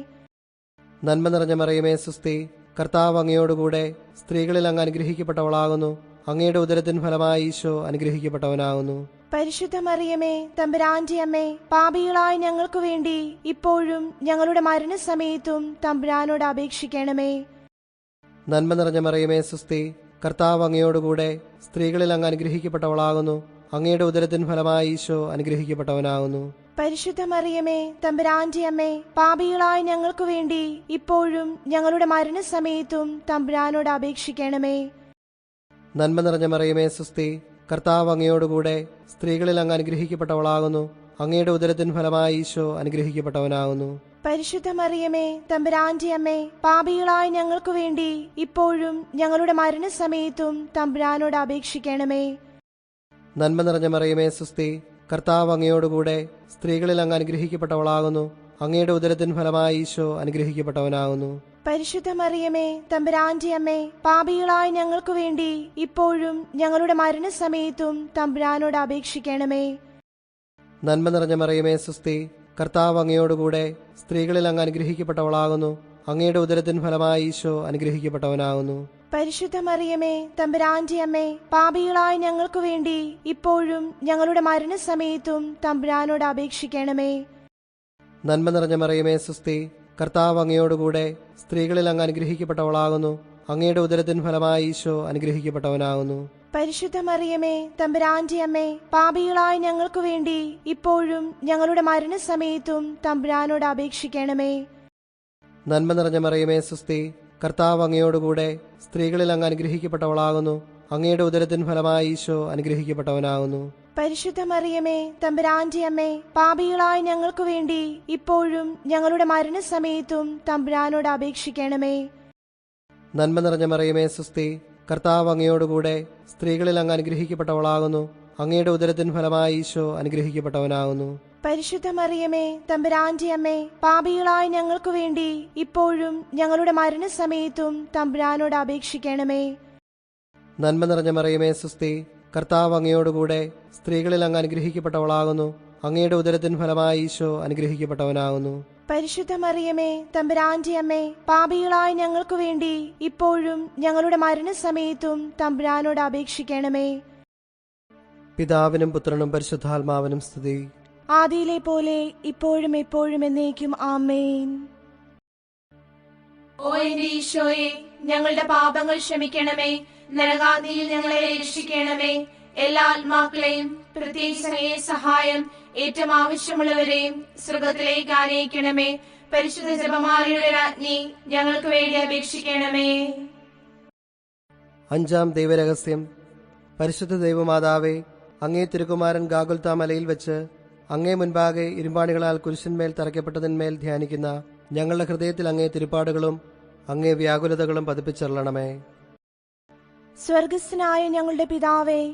നന്മ നിറഞ്ഞ മറിയമേ സുസ്തി, കർത്താവ് അങ്ങയോടുകൂടെ സ്ത്രീകളിൽ അങ്ങ് അനുഗ്രഹിക്കപ്പെട്ടവളാകുന്നു. അങ്ങയുടെ ഉദരത്തിൻ ഫലമായി ഈശോ അനുഗ്രഹിക്കപ്പെട്ടവനാകുന്നു. പരിശുദ്ധ മറിയമേ തമ്പുരാന്റെ അമ്മേ, പാപികളായ ഞങ്ങൾക്ക് വേണ്ടി ഇപ്പോഴും ഞങ്ങളുടെ മരണസമയത്തും തമ്പുരാനോട് അപേക്ഷിക്കണമേ. നന്മ നിറഞ്ഞ മറിയമേ സുസ്തി, കർത്താവ് അങ്ങയോടുകൂടെ സ്ത്രീകളിൽ അങ്ങ് അനുഗ്രഹിക്കപ്പെട്ടവളാകുന്നു. അങ്ങയുടെ ഉദരത്തിൻ ഫലമായി ഈശോ അനുഗ്രഹിക്കപ്പെട്ടവനാകുന്നു. പരിശുദ്ധ മറിയമേ തമ്പുരാന്റെ അമ്മേ, പാപികളായ ഞങ്ങൾക്ക് വേണ്ടി ഇപ്പോഴും ഞങ്ങളുടെ മരണസമയത്തും തമ്പുരാനോട് അപേക്ഷിക്കണമേ. നന്മ നിറഞ്ഞ മറിയമേ സുസ്തി, കർത്താവ് അങ്ങയോടുകൂടെ സ്ത്രീകളിൽ അങ്ങ് അനുഗ്രഹിക്കപ്പെട്ടവളാകുന്നു. അങ്ങയുടെ ഉദരത്തിൻ ഫലമായി ഈശോ അനുഗ്രഹിക്കപ്പെട്ടവനാകുന്നു. പരിശുദ്ധ മറിയമേ തമ്പുരാന്റെ അമ്മേ, പാപികളായ ഞങ്ങൾക്ക് വേണ്ടി ഇപ്പോഴും ഞങ്ങളുടെ മരണസമയത്തും തമ്പുരാനോട് അപേക്ഷിക്കണമേ. നന്മ നിറഞ്ഞ മറിയമേ സുസ്തി, കർത്താവ് അങ്ങയോടുകൂടെ സ്ത്രീകളിൽ അങ്ങ് അനുഗ്രഹിക്കപ്പെട്ടവളാകുന്നു. അങ്ങയുടെ ഉദരത്തിൻ ഫലമായി ഈശോ അനുഗ്രഹിക്കപ്പെട്ടവനാകുന്നു. പരിശുദ്ധ മറിയമേ തമ്പുരാന്റെ അമ്മേ, പാപികളായ ഞങ്ങൾക്ക് വേണ്ടി ഇപ്പോഴും ഞങ്ങളുടെ മരണസമയത്തും തമ്പുരാനോട് അപേക്ഷിക്കണമേ. നന്മ നിറഞ്ഞ മറിയമേ സുസ്തി, കർത്താവ് അങ്ങയോടുകൂടെ സ്ത്രീകളിൽ അങ്ങ് അനുഗ്രഹിക്കപ്പെട്ടവളാകുന്നു. അങ്ങയുടെ ഉദരത്തിൻ ഫലമായി ഈശോ അനുഗ്രഹിക്കപ്പെട്ടവനാകുന്നു. പരിശുദ്ധ മറിയമേ, തമ്പുരാന്റെ അമ്മേ, പാപികളായ ഞങ്ങൾക്ക് വേണ്ടി ഇപ്പോഴും ഞങ്ങളുടെ മരണസമയത്തും തമ്പുരാനോട് അപേക്ഷിക്കണമേ. നന്മ നിറഞ്ഞ മറിയമേ, സുസ്തി. കർത്താവ് അങ്ങയോടുകൂടെ സ്ത്രീകളിൽ അങ്ങ് അനുഗ്രഹിക്കപ്പെട്ടവളാകുന്നു. അങ്ങയുടെ ഉദരത്തിൻ ഫലമായി ഈശോ അനുഗ്രഹിക്കപ്പെട്ടവനാകുന്നു. പരിശുദ്ധ മറിയമേ, തമ്പുരാന്റെ അമ്മേ, പാപികളായ ഞങ്ങൾക്ക് വേണ്ടി ഇപ്പോഴും ഞങ്ങളുടെ മരണസമയത്തും തമ്പുരാനോട് അപേക്ഷിക്കണമേ. നന്മ നിറഞ്ഞ മറിയമേ, സുസ്തി. കർത്താവ് അങ്ങയോടുകൂടെ സ്ത്രീകളിൽ അങ്ങ് അനുഗ്രഹിക്കപ്പെട്ടവളാകുന്നു. അങ്ങയുടെ ഉദരത്തിൻ ഫലമായി ഈശോ അനുഗ്രഹിക്കപ്പെട്ടവനാകുന്നു. പരിശുദ്ധ മറിയമേ, തമ്പുരാന്റെ അമ്മേ, പാപികളായ ഞങ്ങൾക്ക് വേണ്ടി ഇപ്പോഴും ഞങ്ങളുടെ മരണസമയത്തും തമ്പുരാനോട് അപേക്ഷിക്കണമേ. നന്മ നിറഞ്ഞ മറിയമേ, സുസ്തി. കർത്താവ് അങ്ങയോടുകൂടെ സ്ത്രീകളിൽ അങ്ങ് അനുഗ്രഹിക്കപ്പെട്ടവളാകുന്നു. അങ്ങയുടെ ഉദരത്തിൻ ഫലമായി ഈശോ അനുഗ്രഹിക്കപ്പെട്ടവനാകുന്നു. പരിശുദ്ധ മറിയമേ, തമ്പുരാന്റെ അമ്മേ, പാപികളായ ഞങ്ങൾക്ക് വേണ്ടി ഇപ്പോഴും ഞങ്ങളുടെ മരണസമയത്തും തമ്പുരാനോട് അപേക്ഷിക്കണമേ. നന്മ നിറഞ്ഞ മറിയമേ, സുസ്തി. കർത്താവ് അങ്ങയോടുകൂടെ സ്ത്രീകളിൽ അങ്ങ് അനുഗ്രഹിക്കപ്പെട്ടവളാകുന്നു. അങ്ങയുടെ ഉദരത്തിൻ ഫലമായി ഈശോ അനുഗ്രഹിക്കപ്പെട്ടവനാകുന്നു. പരിശുദ്ധ മറിയമേ, തമ്പുരാന്റെ അമ്മേ, പാപികളായ ഞങ്ങൾക്ക് വേണ്ടി ഇപ്പോഴും ഞങ്ങളുടെ മരണസമയത്തും തമ്പുരാനോട് അപേക്ഷിക്കണമേ. പിതാവിനും പുത്രനും പരിശുദ്ധാത്മാവിനും സ്തുതി. ആദിയിലെ പോലെ ഇപ്പോഴും എപ്പോഴും എന്നേക്കും ആമേൻ. ഓ എന്റെ ഈശോയെ, ഞങ്ങളുടെ പാപങ്ങൾ ക്ഷമിക്കണമേ. നരകാദിയിൽ ഞങ്ങളെ രക്ഷിക്കണമേ. എല്ലാ ആത്മാക്കളെയും പ്രത്യേകിച്ച് അങ്ങയെ സഹായം ഏറ്റവും ആവശ്യമുള്ളവരെയും സ്വർഗത്തിലേക്ക് ആനയിക്കണമേ. പരിശുദ്ധ ജപമാലയുടെ രാജ്ഞി, ഞങ്ങൾക്ക് വേണ്ടി അപേക്ഷിക്കണമേ. അഞ്ചാം ദൈവരഹസ്യം. പരിശുദ്ധ ദൈവമാതാവേ, അങ്ങേ തിരുക്കുമാരൻ ഗാഗുൽത്താ മലയിൽ വെച്ച് അങ്ങേ മുൻപാകെ ഇരുമ്പാണികളാൽ കുരിശന്മേൽ തറയ്ക്കപ്പെട്ടതിന്മേൽ ധ്യാനിക്കുന്ന ഞങ്ങളുടെ ഹൃദയത്തിൽ അങ്ങേ തിരുപ്പാടുകളും അങ്ങേ വ്യാകുലതകളും പതിപ്പിച്ചെള്ളണമേ. സ്വർഗസ്ഥനായ ഞങ്ങളുടെ പിതാവേ,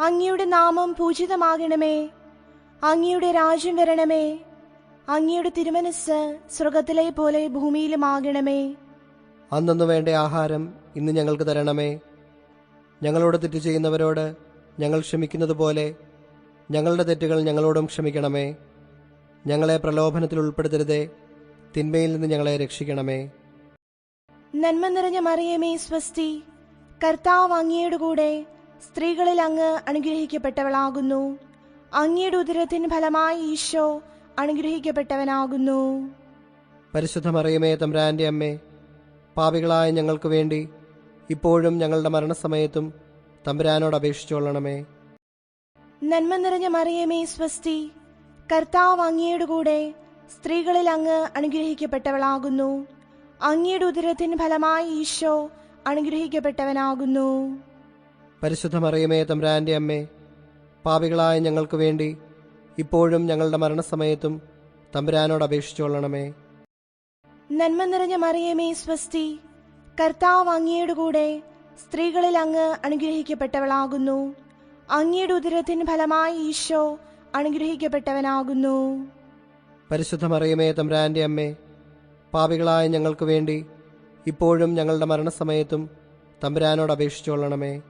അങ്ങയുടെ നാമം പൂജിതമാകണമേ. അങ്ങയുടെ രാജ്യം വരണമേ. അങ്ങയുടെ തിരുമനസ് സ്വർഗത്തിലെ പോലെ ഭൂമിയിലുമാകണമേ. അന്നു വേണ്ട ആഹാരം ഇന്ന് ഞങ്ങൾക്ക് തരണമേ. ഞങ്ങളോട് തെറ്റ് ചെയ്യുന്നവരോട് ഞങ്ങൾ ക്ഷമിക്കുന്നത് പോലെ ഞങ്ങളുടെ തെറ്റുകൾ ഞങ്ങളോടും ക്ഷമിക്കണമേ. ഞങ്ങളെ പ്രലോഭനത്തിൽ ഉൾപ്പെടുത്തരുതേ, തിന്മയിൽ നിന്ന് ഞങ്ങളെ രക്ഷിക്കണമേ. നന്മ നിറഞ്ഞ മറിയമേ, സ്വസ്തി. കർത്താവ് അങ്ങയുടെ കൂടെ സ്ത്രീകളിൽ അങ്ങ് അനുഗ്രഹിക്കപ്പെട്ടവളാകുന്നു. അങ്ങയുടെ ഉദരത്തിൻ ഫലമായി ഈശോ അനുഗ്രഹിക്കപ്പെട്ടവനാകുന്നു. പരിശുദ്ധ മറിയമേ, തമ്പുരാന്റെ അമ്മേ, പാപികളായ ഞങ്ങൾക്ക് വേണ്ടി ഇപ്പോഴും ഞങ്ങളുടെ മരണസമയത്തും തമ്പുരാനോട് അപേക്ഷിച്ചുകൊള്ളണമേ. നന്മ നിറഞ്ഞ മറിയമേ, സ്വസ്തി. കർത്താവ് അങ്ങയുടെ കൂടെ സ്ത്രീകളിൽ അങ്ങ് അനുഗ്രഹിക്കപ്പെട്ടവളാകുന്നു. അങ്ങയുടെ ഉദരത്തിൻ ഫലമായി ഈശോ അനുഗ്രഹിക്കപ്പെട്ടവനാകുന്നു. പരിശുദ്ധ മറിയമേ, തമ്പുരാന്റെ അമ്മേ, പാപികളായ ഞങ്ങൾക്ക് വേണ്ടി ഇപ്പോഴും ഞങ്ങളുടെ മരണസമയത്തും തമ്പുരാനോട് അപേക്ഷിച്ചുകൊള്ളണമേ. നന്മ നിറഞ്ഞ മറിയമേ, സ്വസ്തി. കർത്താവ് അങ്ങയുടെ കൂടെ സ്ത്രീകളിൽ അങ്ങ് അനുഗ്രഹിക്കപ്പെട്ടവളാകുന്നു. അങ്ങയുടെ ഉദരത്തിൻ ഫലമായി ഈശോ അനുഗ്രഹിക്കപ്പെട്ടവനാകുന്നു. പരിശുദ്ധ മറിയമേ, തമ്പുരാന്റെ അമ്മേ, പാപികളായ ഞങ്ങൾക്ക് വേണ്ടി ഇപ്പോഴും ഞങ്ങളുടെ മരണസമയത്തും തമ്പുരാനോട് അപേക്ഷിച്ചുകൊള്ളണമേ.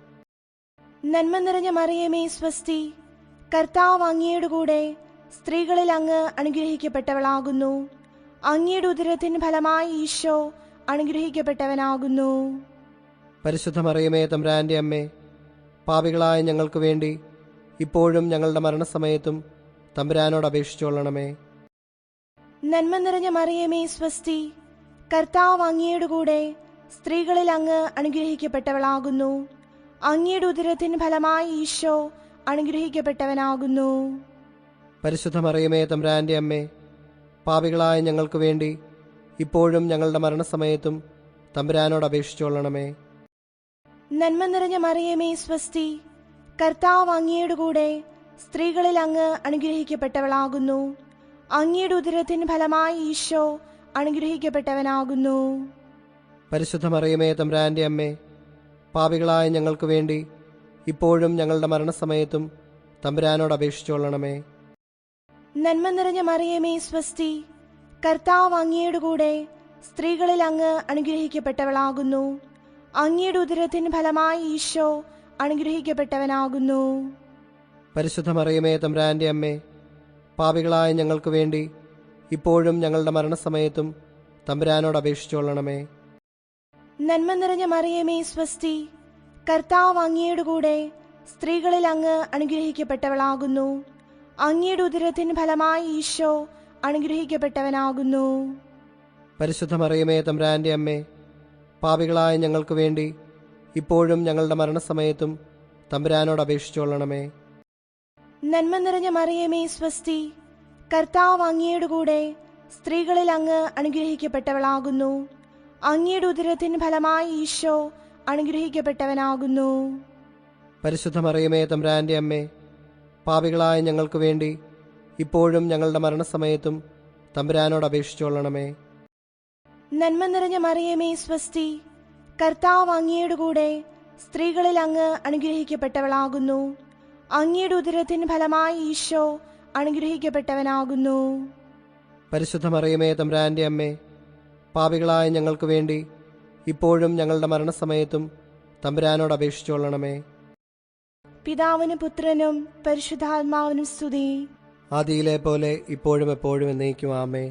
നന്മ നിറഞ്ഞ മറിയമേ, സ്വസ്തി. കർത്താവ് അങ്ങയുടെ കൂടെ സ്ത്രീകളിൽ അങ്ങ് അനുഗ്രഹിക്കപ്പെട്ടവളാകുന്നു. അങ്ങയുടെ ഉദരത്തിൻ ഫലമായി ഈശോ അനുഗ്രഹിക്കപ്പെട്ടവനാകുന്നു. പരിശുദ്ധ മറിയമേ, തമ്പുരാന്റെ അമ്മേ, പാപികളായ ഞങ്ങൾക്ക് വേണ്ടി ഇപ്പോഴും ഞങ്ങളുടെ മരണസമയത്തും തമ്പുരാനോട് അപേക്ഷിച്ചുകൊള്ളണമേ. നന്മ നിറഞ്ഞ മറിയമേ, സ്വസ്തി. കർത്താവ് അങ്ങയുടെ കൂടെ സ്ത്രീകളിൽ അങ്ങ് അനുഗ്രഹിക്കപ്പെട്ടവളാകുന്നു. അങ്ങയുടെ ഉദരത്തിൻ ഫലമായി ഈശോ അനുഗ്രഹിക്കപ്പെട്ടവനാകുന്നു. പരിശുദ്ധ മറിയമേ, തമ്പുരാന്റെ അമ്മേ, പാപികളായ ഞങ്ങൾക്ക് വേണ്ടി ഇപ്പോഴും ഞങ്ങളുടെ മരണസമയത്തും തമ്പുരാനോട് അപേക്ഷിച്ചുകൊള്ളണമേ. നന്മ നിറഞ്ഞ മറിയമേ, സ്വസ്തി. കർത്താവ് അങ്ങയുടെ കൂടെ സ്ത്രീകളിൽ അങ്ങ് അനുഗ്രഹിക്കപ്പെട്ടവളാകുന്നു. അങ്ങയുടെ ഉദരത്തിൻ ഫലമായി ഈശോ അനുഗ്രഹിക്കപ്പെട്ടവനാകുന്നു. പരിശുദ്ധ മറിയമേ, തമ്പുരാന്റെ അമ്മേ, പാപികളായ ഞങ്ങൾക്ക് വേണ്ടി ഇപ്പോഴും ഞങ്ങളുടെ മരണസമയത്തും തമ്പുരാനോട് അപേക്ഷിച്ചുകൊള്ളണമേ. നന്മ നിറഞ്ഞ മറിയമേ, സ്വസ്തി. കർത്താവ് അങ്ങയുടെ കൂടെ സ്ത്രീകളിൽ അങ്ങ് അനുഗ്രഹിക്കപ്പെട്ടവളാകുന്നു. അങ്ങയുടെ ഉദരത്തിൻ ഫലമായി ഈശോ അനുഗ്രഹിക്കപ്പെട്ടവനാകുന്നു. പരിശുദ്ധ മറിയമേ, തമ്പുരാന്റെ അമ്മേ, പാപികളായ ഞങ്ങൾക്ക് വേണ്ടി ഇപ്പോഴും ഞങ്ങളുടെ മരണസമയത്തും തമ്പുരാനോട് അപേക്ഷിച്ചുകൊള്ളണമേ. നന്മ നിറഞ്ഞ മറിയമേ സ്വസ്തി, കർത്താവ് അങ്ങയുടെ കൂടെ സ്ത്രീകളിൽ അങ്ങ് അനുഗ്രഹിക്കപ്പെട്ടവളാകുന്നു. അങ്ങയുടെ ഉദരത്തിന് ഫലമായി ഈശോ അനുഗ്രഹിക്കപ്പെട്ടവനാകുന്നു. പരിശുദ്ധ മറിയമേ തമ്പുരാന്റെ അമ്മേ, പാപികളായ ഞങ്ങൾക്ക് വേണ്ടി ഇപ്പോഴും ഞങ്ങളുടെ മരണസമയത്തും തമ്പുരാനോട് അപേക്ഷിച്ചുകൊള്ളണമേ. നന്മ നിറഞ്ഞ മറിയമേ സ്വസ്തി, കർത്താവ് അങ്ങയുടെ കൂടെ സ്ത്രീകളിൽ അങ്ങ് അനുഗ്രഹിക്കപ്പെട്ടവളാകുന്നു. അങ്ങയുടെ ഉദരത്തിന് ഫലമായി ഈശോ അനുഗ്രഹിക്കപ്പെട്ടവനാകുന്നു. പരിശുദ്ധ മറിയമേ തമ്പുരാന്റെ അമ്മേ, പാപികളായ ഞങ്ങൾക്ക് വേണ്ടി ഇപ്പോഴും ഞങ്ങളുടെ മരണസമയത്തും തമ്പുരാനോട് അപേക്ഷിച്ചുകൊള്ളണമേ. നന്മ നിറഞ്ഞ മറിയമേ സ്വസ്തി, കർത്താവ് അങ്ങയുടെ കൂടെ സ്ത്രീകളിൽ അങ്ങ് അനുഗ്രഹിക്കപ്പെട്ടവളാകുന്നു. അങ്ങയുടെ ഉദരത്തിന് ഫലമായി ഈശോ അനുഗ്രഹിക്കപ്പെട്ടവനാകുന്നു. പരിശുദ്ധ മറിയമേ തമ്പുരാന്റെ അമ്മേ, പാപികളായ ഞങ്ങൾക്ക് വേണ്ടി ഇപ്പോഴും ഞങ്ങളുടെ മരണസമയത്തും തമ്പുരാനോട് അപേക്ഷിച്ചുകൊള്ളണമേ. പിതാവിനും പുത്രനും പരിശുദ്ധാത്മാവിനും സ്തുതി. ആദിയിലെ പോലെ ഇപ്പോഴും എപ്പോഴും എന്നേക്കും ആമേൻ.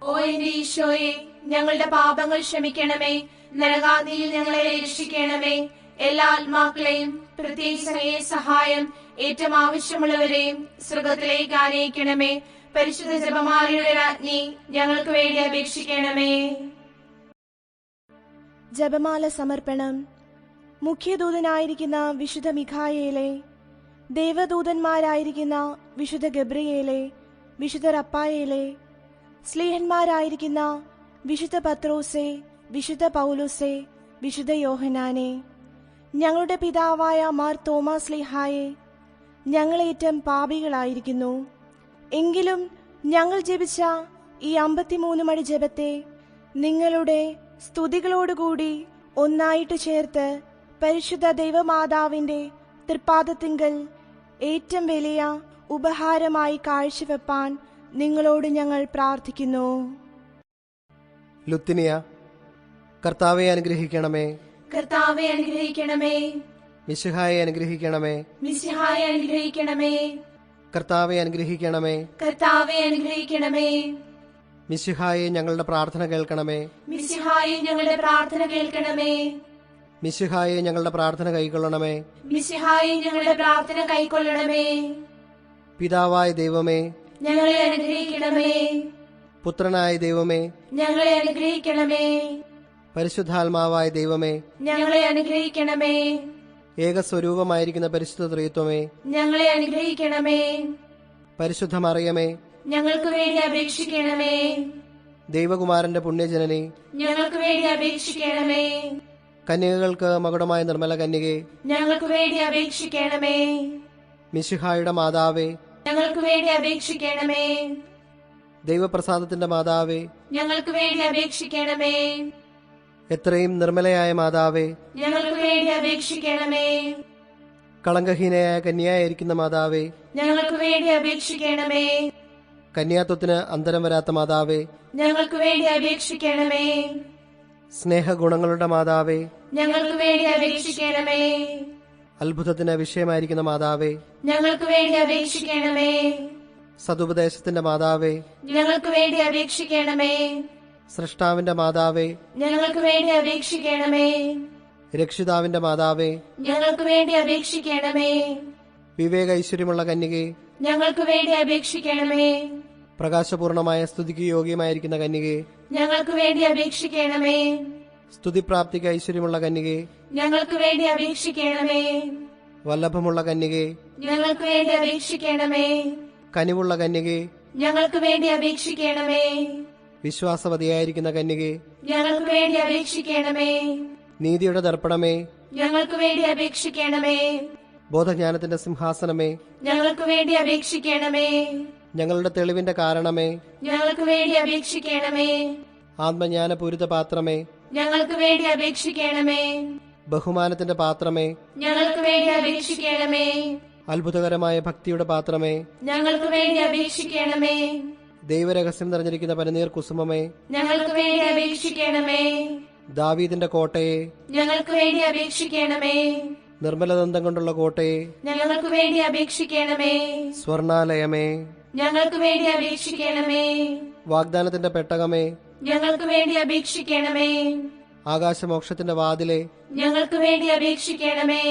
ഓ എന്റെ ഈശോയെ, ഞങ്ങളുടെ പാപങ്ങൾ ക്ഷമിക്കണമേ. നരകാദിയിൽ ഞങ്ങളെ രക്ഷിക്കണമേ. എല്ലാ ആത്മാക്കളെയും പ്രത്യേകിച്ച് അങ്ങയെ സഹായം ഏറ്റവും ആവശ്യമുള്ളവരെയും സ്വർഗത്തിലേക്ക് ആനയിക്കണമേ. പരിശുദ്ധ ജപമാലയുടെ രാജ്ഞി, ഞങ്ങൾക്ക് വേണ്ടി അപേക്ഷിക്കണമേ. ജപമാല സമർപ്പണം. മുഖ്യദൂതനായിരിക്കുന്ന വിശുദ്ധ മിഖായേലെ, ദേവദൂതന്മാരായിരിക്കുന്ന വിശുദ്ധ ഗബ്രിയേലെ, വിശുദ്ധ റപ്പായേലെ, സ്ലീഹന്മാരായിരിക്കുന്ന വിശുദ്ധ പത്രോസെ, വിശുദ്ധ പൗലോസെ, വിശുദ്ധ യോഹനാനെ, ഞങ്ങളുടെ പിതാവായ മാർ തോമാസ് സ്ലീഹായെ, ഞങ്ങളേറ്റം പാപികളായിരിക്കുന്നു. എങ്കിലും ഞങ്ങൾ ജപിച്ച ഈ 53 മണി ജപത്തെ നിങ്ങളുടെ സ്തുതികളോടുകൂടി ഒന്നായിട്ട് ചേർത്ത് പരിശുദ്ധ ദൈവമാതാവിന്റെ തൃപ്പാദത്തിങ്കൽ ഏറ്റവും വലിയ ഉപഹാരമായി കാഴ്ചവെപ്പാൻ നിങ്ങളോട് ഞങ്ങൾ പ്രാർത്ഥിക്കുന്നു. ലുത്തിനിയ. കർത്താവെ അനുഗ്രഹിക്കണമേ. കർത്താവെ അനുഗ്രഹിക്കണമേ. മിശിഹായെ അനുഗ്രഹിക്കണമേ. മിശിഹായെ അനുഗ്രഹിക്കണമേ. കർത്താവെ അനുഗ്രഹിക്കണമേ. കർത്താവെ അനുഗ്രഹിക്കണമേ. മിശിഹായെ ഞങ്ങളുടെ പ്രാർത്ഥന കേൾക്കണമേ. മിശിഹായെ ഞങ്ങളുടെ പ്രാർത്ഥന കേൾക്കണമേ. മിശിഹായെ ഞങ്ങളുടെ പ്രാർത്ഥന കൈക്കൊള്ളണമേ. മിശിഹായെ ഞങ്ങളുടെ പ്രാർത്ഥന കൈക്കൊള്ളണമേ. പിതാവായ ദൈവമേ, ഞങ്ങളെ അനുഗ്രഹിക്കണമേ. പുത്രനായ ദൈവമേ, ഞങ്ങളെ അനുഗ്രഹിക്കണമേ. പരിശുദ്ധാത്മാവായ ദൈവമേ, ഞങ്ങളെ അനുഗ്രഹിക്കണമേ. ഏകസ്വരൂപമായിരിക്കുന്ന പരിശുദ്ധ ത്രിത്വമേ, ഞങ്ങളെ അനുഗ്രഹിക്കണമേ. പരിശുദ്ധ മറിയമേ, ഞങ്ങൾക്ക് വേണ്ടി അപേക്ഷിക്കണമേ. ദൈവകുമാരന്റെ പുണ്യജനനി, ഞങ്ങൾക്ക് വേണ്ടി അപേക്ഷിക്കണമേ. കന്യകകൾക്ക് മകുടമായ നിർമ്മല കന്യകെ, ഞങ്ങൾക്ക് വേണ്ടി അപേക്ഷിക്കണമേ. മിശിഹായുടെ മാതാവേ, ഞങ്ങൾക്ക് വേണ്ടി അപേക്ഷിക്കണമേ. ദൈവപ്രസാദത്തിന്റെ മാതാവേ, ഞങ്ങൾക്ക് വേണ്ടി അപേക്ഷിക്കണമേ. എത്രയും നിർമ്മലയായ മാതാവേ, ഞങ്ങൾക്ക് വേണ്ടി അപേക്ഷിക്കണമേ. കളങ്കഹീനയായ കന്യായിരിക്കുന്ന മാതാവേ, ഞങ്ങൾക്ക് വേണ്ടി അപേക്ഷിക്കണമേ. കന്യാത്വത്തിന് അന്തരം വരാത്ത മാതാവേ, ഞങ്ങൾക്ക് വേണ്ടി അപേക്ഷിക്കണമേ. സ്നേഹഗുണങ്ങളുടെ മാതാവേ, ഞങ്ങൾക്ക് വേണ്ടി അപേക്ഷിക്കണമേ. അത്ഭുതത്തിന് വിഷയമായിരിക്കുന്ന മാതാവേ, ഞങ്ങൾക്ക് വേണ്ടി അപേക്ഷിക്കണമേ. സതുപദേശത്തിന്റെ മാതാവേ, ഞങ്ങൾക്ക് വേണ്ടി അപേക്ഷിക്കണമേ. സൃഷ്ടാവിന്റെ മാതാവേ, ഞങ്ങൾക്ക് വേണ്ടി അപേക്ഷിക്കണമേ. രക്ഷിതാവിന്റെ മാതാവേ, ഞങ്ങൾക്ക് വേണ്ടി അപേക്ഷിക്കണമേ. വിവേക ഐശ്വര്യമുള്ള കന്യകെ, ഞങ്ങൾക്ക് വേണ്ടി അപേക്ഷിക്കണമേ. പ്രകാശപൂർണമായ സ്തുതിക്ക് യോഗ്യമായിരിക്കുന്ന കന്യകെ, ഞങ്ങൾക്ക് വേണ്ടി അപേക്ഷിക്കണമേ. സ്തുതിപ്രാപ്തിക്ക് ഐശ്വര്യമുള്ള കന്യകെ, ഞങ്ങൾക്ക് വേണ്ടി അപേക്ഷിക്കണമേ. വല്ലഭമുള്ള കന്യകെ, ഞങ്ങൾക്ക് വേണ്ടി അപേക്ഷിക്കണമേ. കനിവുള്ള കന്യകെ, ഞങ്ങൾക്ക് വേണ്ടി അപേക്ഷിക്കണമേ. വിശ്വാസവതിയായിരിക്കുന്ന കന്യകെ, ഞങ്ങൾക്ക് വേണ്ടി അപേക്ഷിക്കണമേ. നീതിയുടെ ദർപ്പണമേ, ഞങ്ങൾക്ക് വേണ്ടി അപേക്ഷിക്കണമേ. ബോധജ്ഞാനത്തിന്റെ സിംഹാസനമേ, ഞങ്ങൾക്ക് വേണ്ടി അപേക്ഷിക്കണമേ. ഞങ്ങളുടെ തെളിവിന്റെ കാരണമേ, ഞങ്ങൾക്ക് വേണ്ടി അപേക്ഷിക്കണമേ. ആത്മജ്ഞാനപൂരിത പാത്രമേ, ഞങ്ങൾക്ക് വേണ്ടി അപേക്ഷിക്കണമേ. ബഹുമാനത്തിന്റെ പാത്രമേ, ഞങ്ങൾക്ക് വേണ്ടി അപേക്ഷിക്കണമേ. അത്ഭുതകരമായ ഭക്തിയുടെ പാത്രമേ, ഞങ്ങൾക്ക് വേണ്ടി അപേക്ഷിക്കണമേ. ദൈവരഹസ്യം നിറഞ്ഞിരിക്കുന്ന പനിനീർ കുസുമമേ, ഞങ്ങൾക്ക് വേണ്ടി അപേക്ഷിക്കണമേ. ദാവീദിന്റെ കോട്ടയെ, ഞങ്ങൾക്ക് വേണ്ടി അപേക്ഷിക്കണമേ. നിർമ്മലദന്തം കൊണ്ടുള്ള കോട്ടയെ, ഞങ്ങൾക്ക് വേണ്ടി അപേക്ഷിക്കണമേ. സ്വർണാലയമേ, ഞങ്ങൾക്ക് വേണ്ടി അപേക്ഷിക്കണമേ. വാഗ്ദാനത്തിന്റെ പെട്ടകമേ, ഞങ്ങൾക്ക് വേണ്ടി അപേക്ഷിക്കണമേ. ആകാശമോക്ഷത്തിന്റെ വാതിലെ, ഞങ്ങൾക്ക് വേണ്ടി അപേക്ഷിക്കണമേ.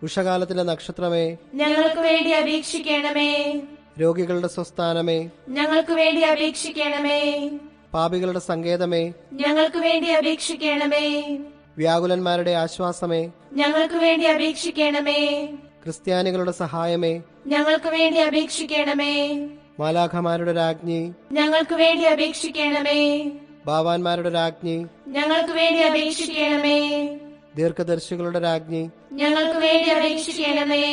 ഉഷകാലത്തിന്റെ നക്ഷത്രമേ, ഞങ്ങൾക്ക് വേണ്ടി അപേക്ഷിക്കണമേ. രോഗികളുടെ സ്വസ്ഥാനമേ, ഞങ്ങൾക്ക് വേണ്ടി അപേക്ഷിക്കണമേ. പാപികളുടെ സങ്കേതമേ, ഞങ്ങൾക്ക് വേണ്ടി അപേക്ഷിക്കണമേ. വ്യാകുലന്മാരുടെ ആശ്വാസമേ, ഞങ്ങൾക്ക് വേണ്ടി അപേക്ഷിക്കണമേ. ക്രിസ്ത്യാനികളുടെ സഹായമേ, ഞങ്ങൾക്ക് വേണ്ടി അപേക്ഷിക്കണമേ. മാലാഖമാരുടെ രാജ്ഞി, ഞങ്ങൾക്ക് വേണ്ടി അപേക്ഷിക്കണമേ. ബാവാന്മാരുടെ രാജ്ഞി, ഞങ്ങൾക്ക് വേണ്ടി അപേക്ഷിക്കണമേ. ദീർഘദർശികളുടെ രാജ്ഞി, ഞങ്ങൾക്ക് വേണ്ടി അപേക്ഷിക്കണമേ.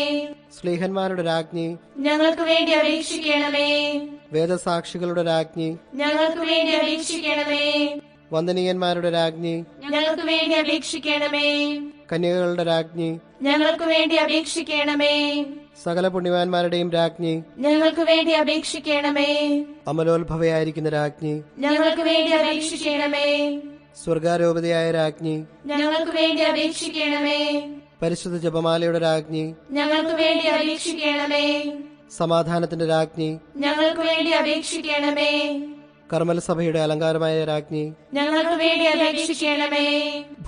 സ്ലീഹന്മാരുടെ രാജ്ഞി, ഞങ്ങൾക്ക് വേണ്ടി അപേക്ഷിക്കണമേ. വേദസാക്ഷികളുടെ രാജ്ഞി, ഞങ്ങൾക്ക് വേണ്ടി അപേക്ഷിക്കണമേ. വന്ദനീയന്മാരുടെ രാജ്ഞി, ഞങ്ങൾക്ക് വേണ്ടി അപേക്ഷിക്കണമേ. കന്യകകളുടെ രാജ്ഞി, ഞങ്ങൾക്ക് വേണ്ടി അപേക്ഷിക്കണമേ. സകല പുണ്യവാന്മാരുടെയും രാജ്ഞി, ഞങ്ങൾക്ക് വേണ്ടി അപേക്ഷിക്കണമേ. അമലോത്ഭവയായിരിക്കുന്ന രാജ്ഞി, ഞങ്ങൾക്ക് വേണ്ടി അപേക്ഷിക്കണമേ. സ്വർഗാരോപതയായ രാജ്ഞി, ഞങ്ങൾക്ക് വേണ്ടി അപേക്ഷിക്കണമേ. പരിശുദ്ധ ജപമാലയുടെ രാജ്ഞി, ഞങ്ങൾക്ക് വേണ്ടി അപേക്ഷിക്കണമേ. സമാധാനത്തിന്റെ രാജ്ഞി, ഞങ്ങൾക്ക് വേണ്ടി അപേക്ഷിക്കണമേ. കർമ്മല സഭയുടെ അലങ്കാരമായ രാജ്ഞി, ഞങ്ങൾക്ക് വേണ്ടി അപേക്ഷിക്കണമേ.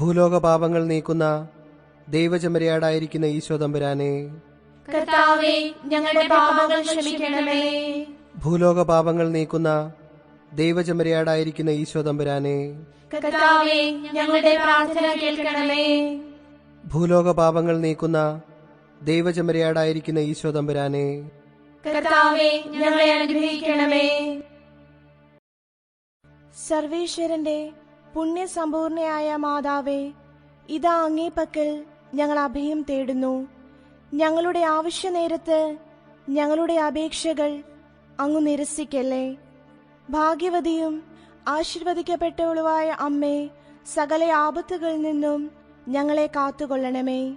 ഭൂലോക പാപങ്ങൾ നീക്കുന്ന ദൈവചമരിയാടായിരിക്കുന്ന ഈശോ തമ്പുരാനെ, കർത്താവേ, ഞങ്ങളുടെ പാപങ്ങൾ ക്ഷമിക്കണമേ. ഭൂലോക പാപങ്ങൾ നീക്കുന്ന ദൈവചമരിയാടായിരിക്കുന്ന ഈശോ തമ്പുരാനെ, കർത്താവേ, ഞങ്ങളുടെ പ്രാർത്ഥന കേൾക്കണമേ. ഭൂലോക പാപങ്ങൾ നീക്കുന്ന ദൈവചമരിയാടായിരിക്കുന്ന ഈശോ തമ്പുരാനെ, കർത്താവേ, ഞങ്ങളെ അനുഗ്രഹിക്കണമേ. സർവേശ്വരന്റെ പുണ്യസമ്പൂർണയായ മാതാവേ, ഇതാ അങ്ങേ പക്കൽ ഞങ്ങൾ അഭയം തേടുന്നു. ഞങ്ങളുടെ ആവശ്യനേരത്ത് ഞങ്ങളുടെ അപേക്ഷകൾ അങ്ങ് നിരസിക്കല്ലേ. ഭാഗ്യവതിയും ആശീർവദിക്കപ്പെട്ടവളുമായ അമ്മേ, സകല ആപത്തുകളിൽ നിന്നും ഞങ്ങളെ കാത്തുകൊള്ളണമേ.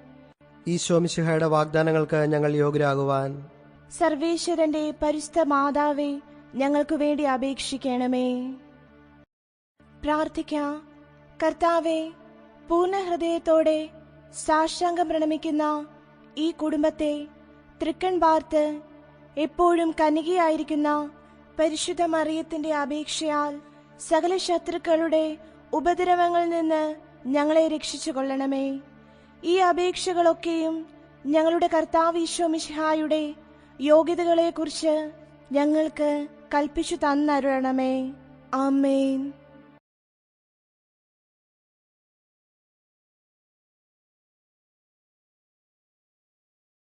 ഈശോ മിശിഹായുടെ വാഗ്ദാനങ്ങൾക്ക് ഞങ്ങൾ യോഗ്യരാകുവാൻ സർവേശ്വരന്റെ പരിശുദ്ധ മാതാവേ, ഞങ്ങൾക്ക് വേണ്ടി അപേക്ഷിക്കണമേ. പ്രാർത്ഥിക്കാം. കർത്താവേ, പൂർണ്ണ ഹൃദയത്തോടെ സാഷ്ടാംഗം പ്രണമിക്കുന്ന ഈ കുടുംബത്തെ തൃക്കൺ പാർത്ത് എപ്പോഴും കന്യകയായിരിക്കുന്ന പരിശുദ്ധ മറിയത്തിന്റെ അപേക്ഷയാൽ സകല ശത്രുക്കളുടെ ഉപദ്രവങ്ങളിൽ നിന്ന് ഞങ്ങളെ രക്ഷിച്ചു കൊള്ളണമേ. ഈ അപേക്ഷകളൊക്കെയും ഞങ്ങളുടെ കർത്താവ് ഈശോ മിശിഹായുടെ യോഗ്യതകളെക്കുറിച്ച് ഞങ്ങൾക്ക് കൽപ്പിച്ചു തന്നരുളണമേ. ആമേൻ.